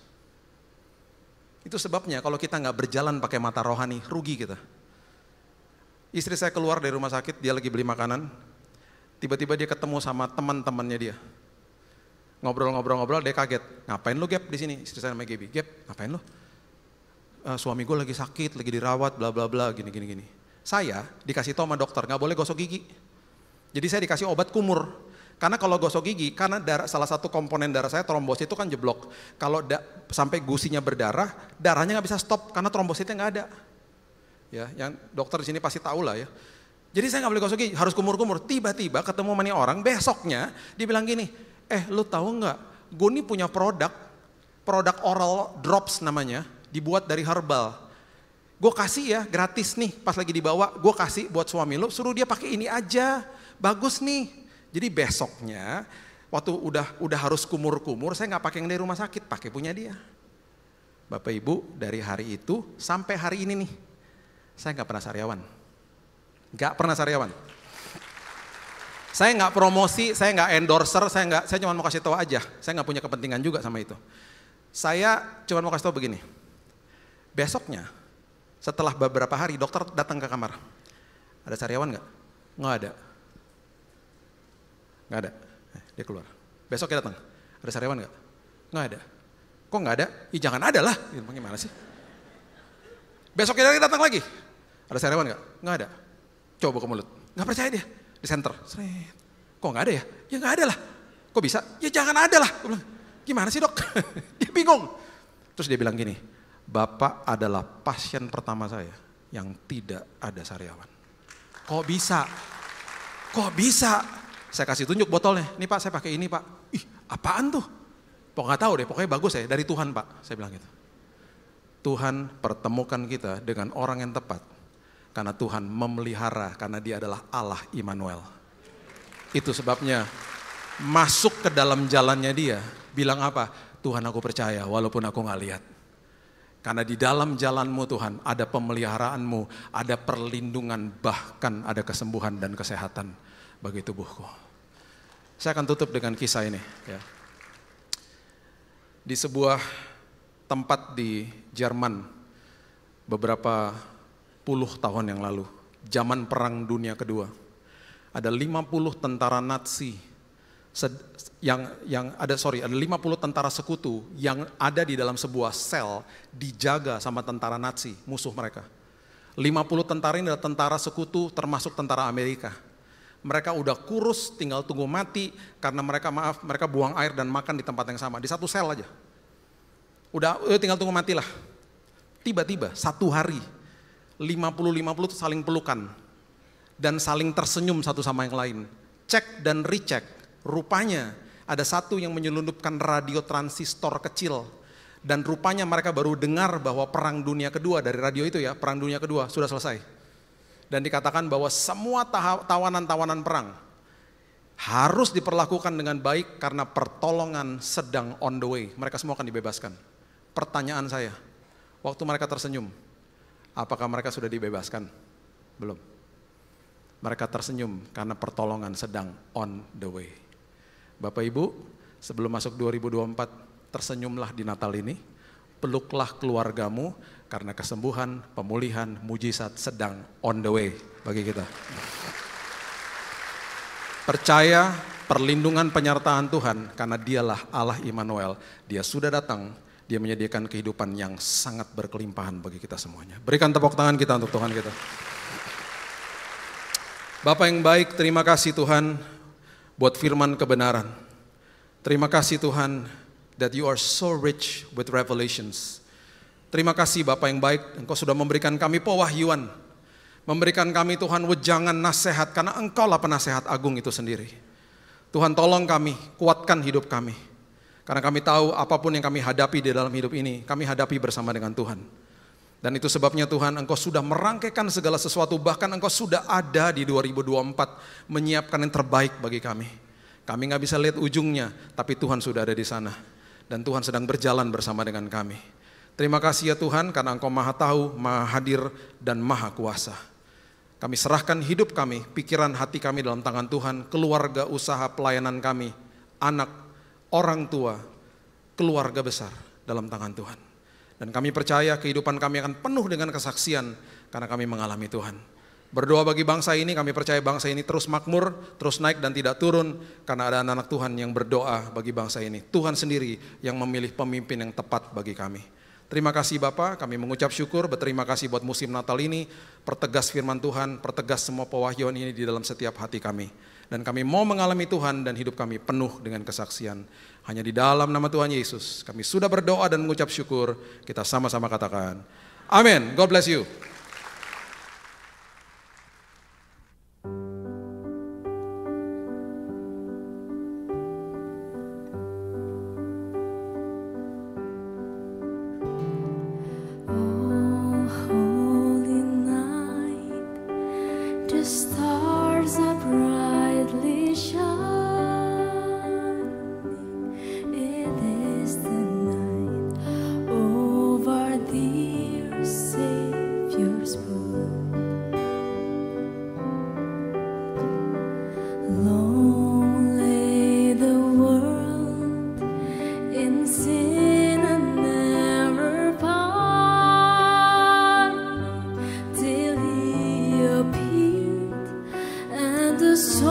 Itu sebabnya kalau kita nggak berjalan pakai mata rohani, rugi kita. Istri saya keluar dari rumah sakit, dia lagi beli makanan. Tiba-tiba dia ketemu sama teman-temannya dia. Ngobrol-ngobrol, dia kaget. Ngapain lu Gap di sini? Istri saya namanya Gaby. Gap, ngapain lu? Suami gue lagi sakit, lagi dirawat, bla bla bla, gini. Saya dikasih tahu sama dokter, nggak boleh gosok gigi. Jadi saya dikasih obat kumur. Karena kalau gosok gigi, karena salah satu komponen darah saya trombosit itu kan jeblok. Kalau sampai gusinya berdarah, darahnya nggak bisa stop karena trombositnya nggak ada. Ya, yang dokter di sini pasti tahu lah ya. Jadi saya nggak boleh gosok gigi, harus kumur-kumur. Tiba-tiba ketemu sama nih orang, besoknya dia bilang gini, lu tahu nggak? Gue nih punya produk oral drops namanya, dibuat dari herbal. Gue kasih ya gratis nih, pas lagi dibawa, gue kasih buat suami lu, suruh dia pakai ini aja, bagus nih. Jadi besoknya, waktu udah harus kumur-kumur, saya nggak pakai yang dari rumah sakit, pakai punya dia. Bapak Ibu, dari hari itu sampai hari ini nih, saya nggak pernah sariawan. Nggak pernah sariawan. Saya nggak promosi, saya nggak endorser, saya cuma mau kasih tahu aja. Saya nggak punya kepentingan juga sama itu. Saya cuma mau kasih tahu begini. Besoknya, setelah beberapa hari, dokter datang ke kamar. Ada sariawan nggak? Nggak ada. Nggak ada. Dia keluar. Besoknya datang. Ada sariawan nggak? Nggak ada. Kok nggak ada? Ih jangan ada lah. Gimana sih? Besoknya datang lagi. Ada sariawan nggak? Nggak ada. Coba ke mulut. Nggak percaya dia. Di center. Seret. Kok nggak ada ya? Ya nggak ada lah. Kok bisa? Ya jangan ada lah. Gue bilang, gimana sih dok? Dia bingung. Terus dia bilang gini, Bapak adalah pasien pertama saya yang tidak ada sariawan. Kok bisa? Kok bisa? Saya kasih tunjuk botolnya. Nih Pak, saya pakai ini Pak. Ih, apaan tuh? Pokoknya nggak tahu deh. Pokoknya bagus ya. Dari Tuhan Pak. Saya bilang gitu. Tuhan pertemukan kita dengan orang yang tepat. Karena Tuhan memelihara, karena dia adalah Allah Immanuel. Itu sebabnya masuk ke dalam jalannya dia. Bilang apa? Tuhan aku percaya walaupun aku gak lihat. Karena di dalam jalanmu Tuhan ada pemeliharaanmu, ada perlindungan, bahkan ada kesembuhan dan kesehatan bagi tubuhku. Saya akan tutup dengan kisah ini. Ya. Di sebuah tempat di Jerman, beberapa puluh tahun yang lalu, zaman Perang Dunia Kedua, ada 50 tentara Nazi ada 50 tentara sekutu yang ada di dalam sebuah sel dijaga sama tentara Nazi, musuh mereka. 50 tentara ini adalah tentara sekutu termasuk tentara Amerika. Mereka udah kurus, tinggal tunggu mati karena mereka buang air dan makan di tempat yang sama, di satu sel aja. Udah tinggal tunggu mati lah. Tiba-tiba satu hari 50-50 tuh saling pelukan dan saling tersenyum satu sama yang lain. Cek dan recheck, rupanya ada satu yang menyelundupkan radio transistor kecil dan rupanya mereka baru dengar bahwa perang dunia kedua dari radio itu ya, perang dunia kedua sudah selesai. Dan dikatakan bahwa semua tawanan-tawanan perang harus diperlakukan dengan baik karena pertolongan sedang on the way. Mereka semua akan dibebaskan. Pertanyaan saya, waktu mereka tersenyum, apakah mereka sudah dibebaskan? Belum. Mereka tersenyum karena pertolongan sedang on the way. Bapak Ibu, sebelum masuk 2024, tersenyumlah di Natal ini, peluklah keluargamu karena kesembuhan, pemulihan, mujizat sedang on the way bagi kita. Percaya perlindungan penyertaan Tuhan karena dialah Allah Immanuel. Dia sudah datang, dia menyediakan kehidupan yang sangat berkelimpahan bagi kita semuanya. Berikan tepuk tangan kita untuk Tuhan kita. Bapa yang baik, terima kasih Tuhan buat firman kebenaran. Terima kasih Tuhan that you are so rich with revelations. Terima kasih Bapa yang baik, Engkau sudah memberikan kami pewahyuan. Memberikan kami Tuhan wejangan nasihat karena Engkaulah penasehat agung itu sendiri. Tuhan tolong kami, kuatkan hidup kami. Karena kami tahu apapun yang kami hadapi di dalam hidup ini, kami hadapi bersama dengan Tuhan. Dan itu sebabnya Tuhan, Engkau sudah merangkaikan segala sesuatu, bahkan Engkau sudah ada di 2024, menyiapkan yang terbaik bagi kami. Kami gak bisa lihat ujungnya, tapi Tuhan sudah ada di sana. Dan Tuhan sedang berjalan bersama dengan kami. Terima kasih ya Tuhan, karena Engkau maha tahu, maha hadir, dan maha kuasa. Kami serahkan hidup kami, pikiran hati kami dalam tangan Tuhan, keluarga, usaha, pelayanan kami, anak, orang tua, keluarga besar dalam tangan Tuhan. Dan kami percaya kehidupan kami akan penuh dengan kesaksian karena kami mengalami Tuhan. Berdoa bagi bangsa ini, kami percaya bangsa ini terus makmur, terus naik dan tidak turun karena ada anak-anak Tuhan yang berdoa bagi bangsa ini. Tuhan sendiri yang memilih pemimpin yang tepat bagi kami. Terima kasih Bapa, kami mengucap syukur, berterima kasih buat musim Natal ini, pertegas firman Tuhan, pertegas semua pewahyuan ini di dalam setiap hati kami. Dan kami mau mengalami Tuhan dan hidup kami penuh dengan kesaksian. Hanya di dalam nama Tuhan Yesus, kami sudah berdoa dan mengucap syukur, kita sama-sama katakan, amin. God bless you. So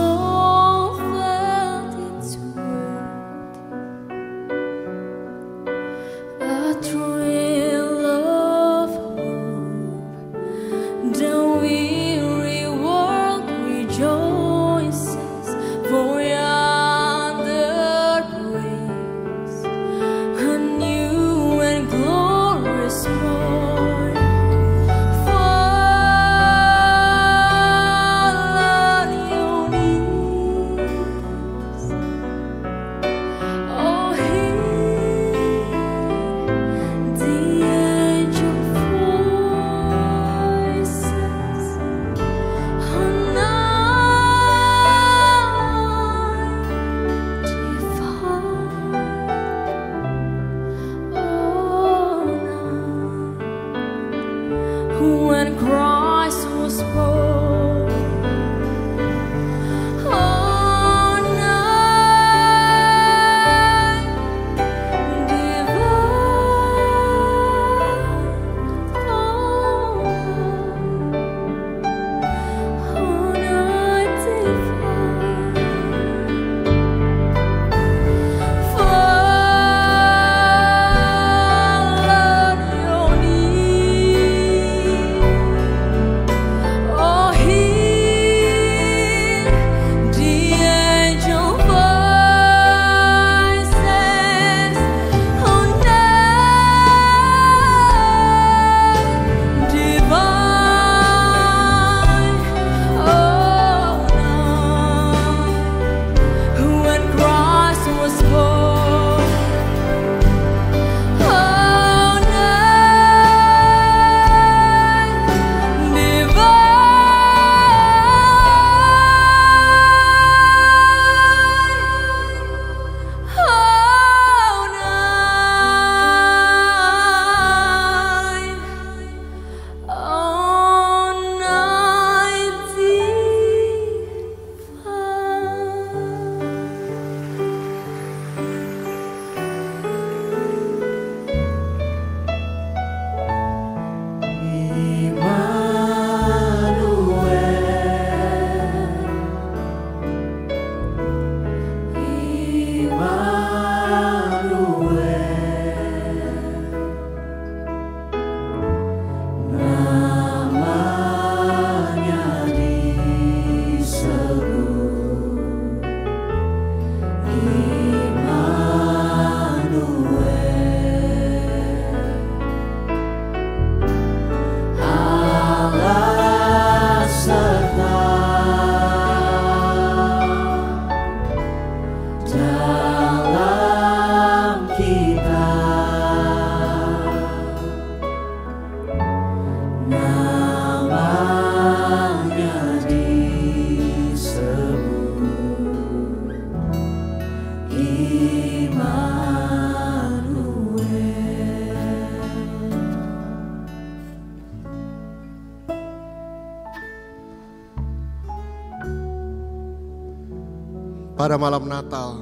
pada malam Natal,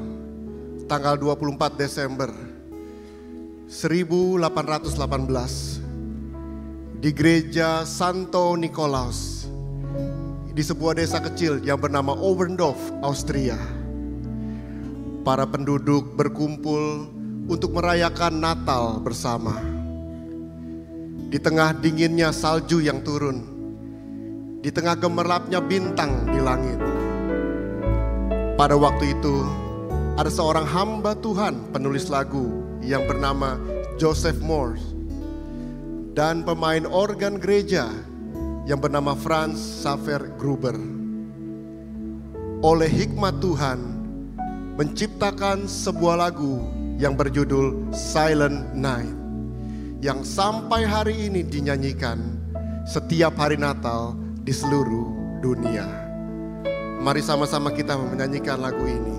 tanggal 24 Desember 1818, di gereja Santo Nikolaus, di sebuah desa kecil yang bernama Oberndorf, Austria. Para penduduk berkumpul untuk merayakan Natal bersama. Di tengah dinginnya salju yang turun, di tengah gemerlapnya bintang di langit. Pada waktu itu, ada seorang hamba Tuhan penulis lagu yang bernama Joseph Morse dan pemain organ gereja yang bernama Franz Xaver Gruber. Oleh hikmat Tuhan, menciptakan sebuah lagu yang berjudul Silent Night, yang sampai hari ini dinyanyikan setiap hari Natal di seluruh dunia. Mari sama-sama kita menyanyikan lagu ini.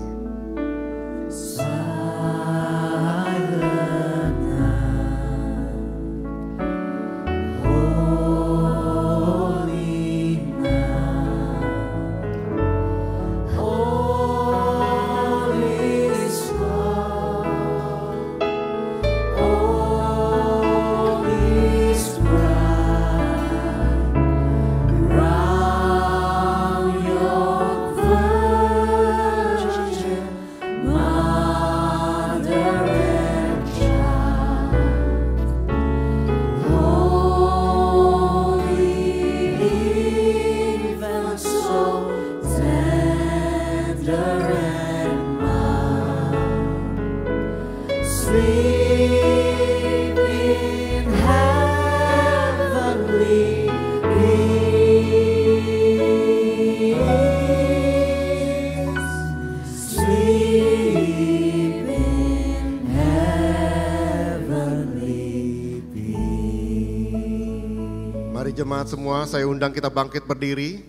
Jemaat semua, saya undang kita bangkit berdiri.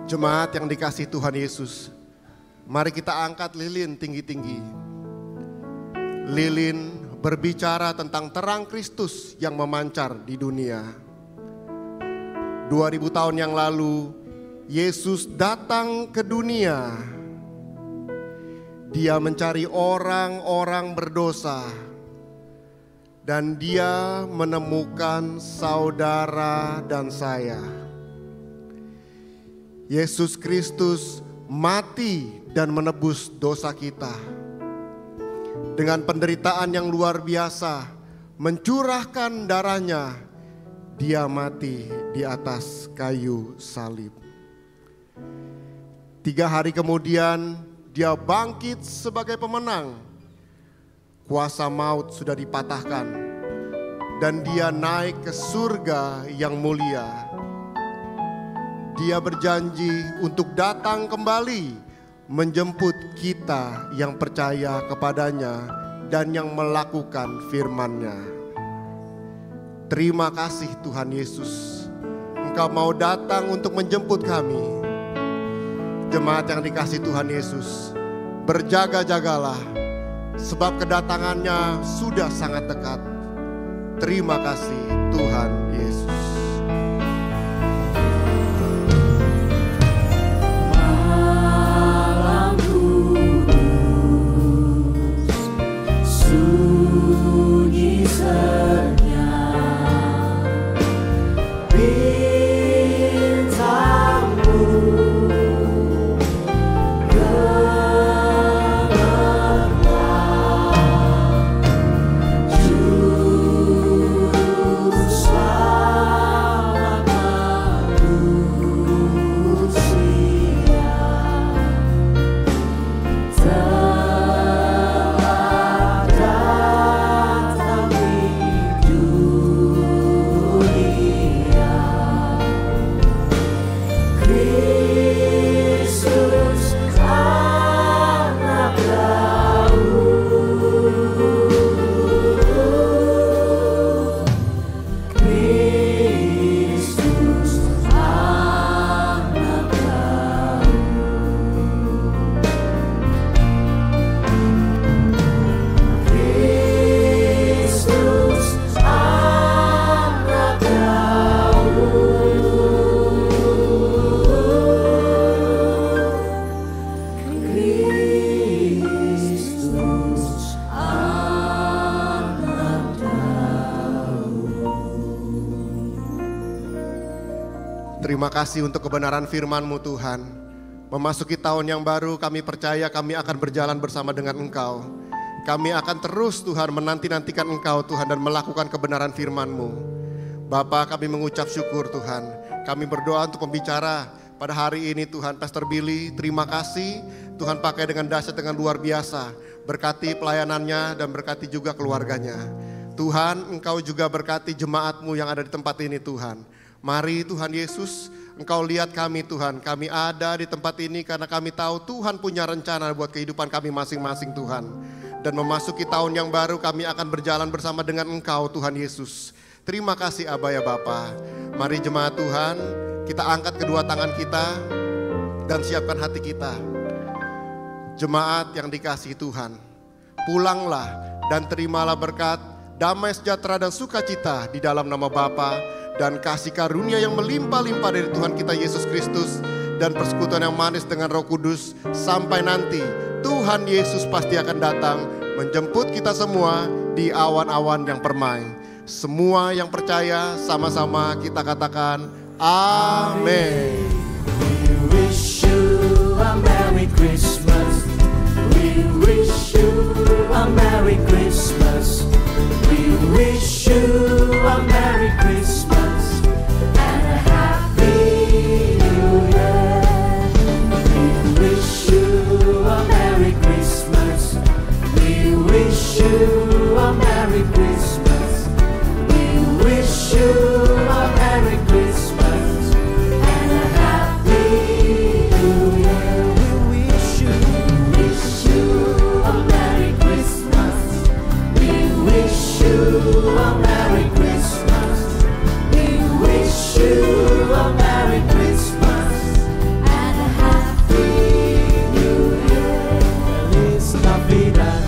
Jemaat yang dikasihi Tuhan Yesus, mari kita angkat lilin tinggi-tinggi. Lilin berbicara tentang terang Kristus yang memancar di dunia. 2000 tahun yang lalu, Yesus datang ke dunia. Dia mencari orang-orang berdosa. Dan dia menemukan saudara dan saya. Yesus Kristus mati dan menebus dosa kita. Dengan penderitaan yang luar biasa, mencurahkan darahnya, dia mati di atas kayu salib. 3 hari kemudian, dia bangkit sebagai pemenang. Kuasa maut sudah dipatahkan dan dia naik ke surga yang mulia. Dia berjanji untuk datang kembali menjemput kita yang percaya kepadanya dan yang melakukan firman-Nya. Terima kasih Tuhan Yesus, Engkau mau datang untuk menjemput kami. Jemaat yang dikasihi Tuhan Yesus, berjaga-jagalah, sebab kedatangannya sudah sangat dekat. Terima kasih Tuhan Yesus. Malam kudus, sunyi senyap, bintangmu Juru Selamat. Terima kasih untuk kebenaran firman-Mu Tuhan. Memasuki tahun yang baru, kami percaya kami akan berjalan bersama dengan Engkau. Kami akan terus Tuhan menanti-nantikan Engkau Tuhan dan melakukan kebenaran firman-Mu. Bapa, kami mengucap syukur Tuhan. Kami berdoa untuk pembicara pada hari ini Tuhan. Pastor Billy, terima kasih Tuhan pakai dengan dahsyat, dengan luar biasa. Berkati pelayanannya dan berkati juga keluarganya. Tuhan, Engkau juga berkati jemaat-Mu yang ada di tempat ini Tuhan. Mari Tuhan Yesus, Engkau lihat kami Tuhan. Kami ada di tempat ini karena kami tahu Tuhan punya rencana buat kehidupan kami masing-masing Tuhan. Dan memasuki tahun yang baru kami akan berjalan bersama dengan Engkau Tuhan Yesus. Terima kasih Aba ya Bapa. Mari jemaat Tuhan, kita angkat kedua tangan kita dan siapkan hati kita. Jemaat yang dikasihi Tuhan, pulanglah dan terimalah berkat, damai sejahtera dan sukacita di dalam nama Bapa dan kasih karunia yang melimpah-limpah dari Tuhan kita Yesus Kristus dan persekutuan yang manis dengan Roh Kudus sampai nanti Tuhan Yesus pasti akan datang menjemput kita semua di awan-awan yang permai. Semua yang percaya sama-sama kita katakan amin. We wish you a Merry Christmas. We wish you a Merry Christmas. We wish you a Merry Christmas and a Happy New Year. We wish you a Merry Christmas. We wish you a Merry Christmas. We wish you a Merry Christmas and a Happy New Year. We wish you a Merry Christmas. We wish you a Merry Christmas. We wish you a Merry Christmas and a Happy New Year. Feliz Navidad.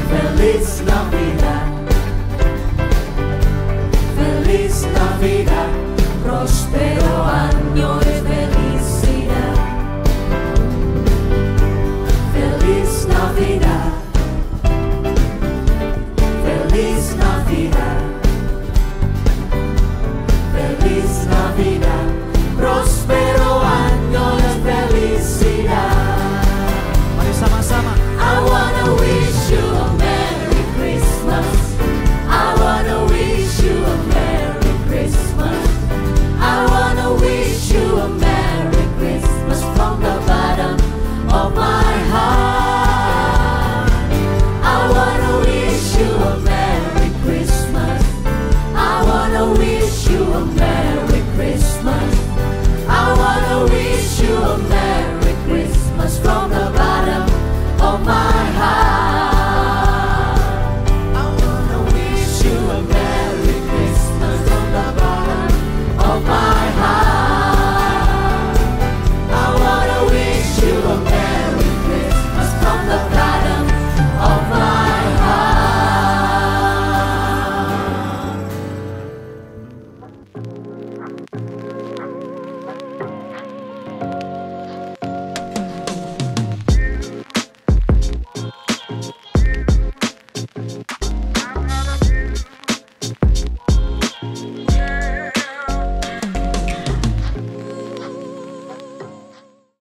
Feliz Navidad. Feliz Navidad. Prospero año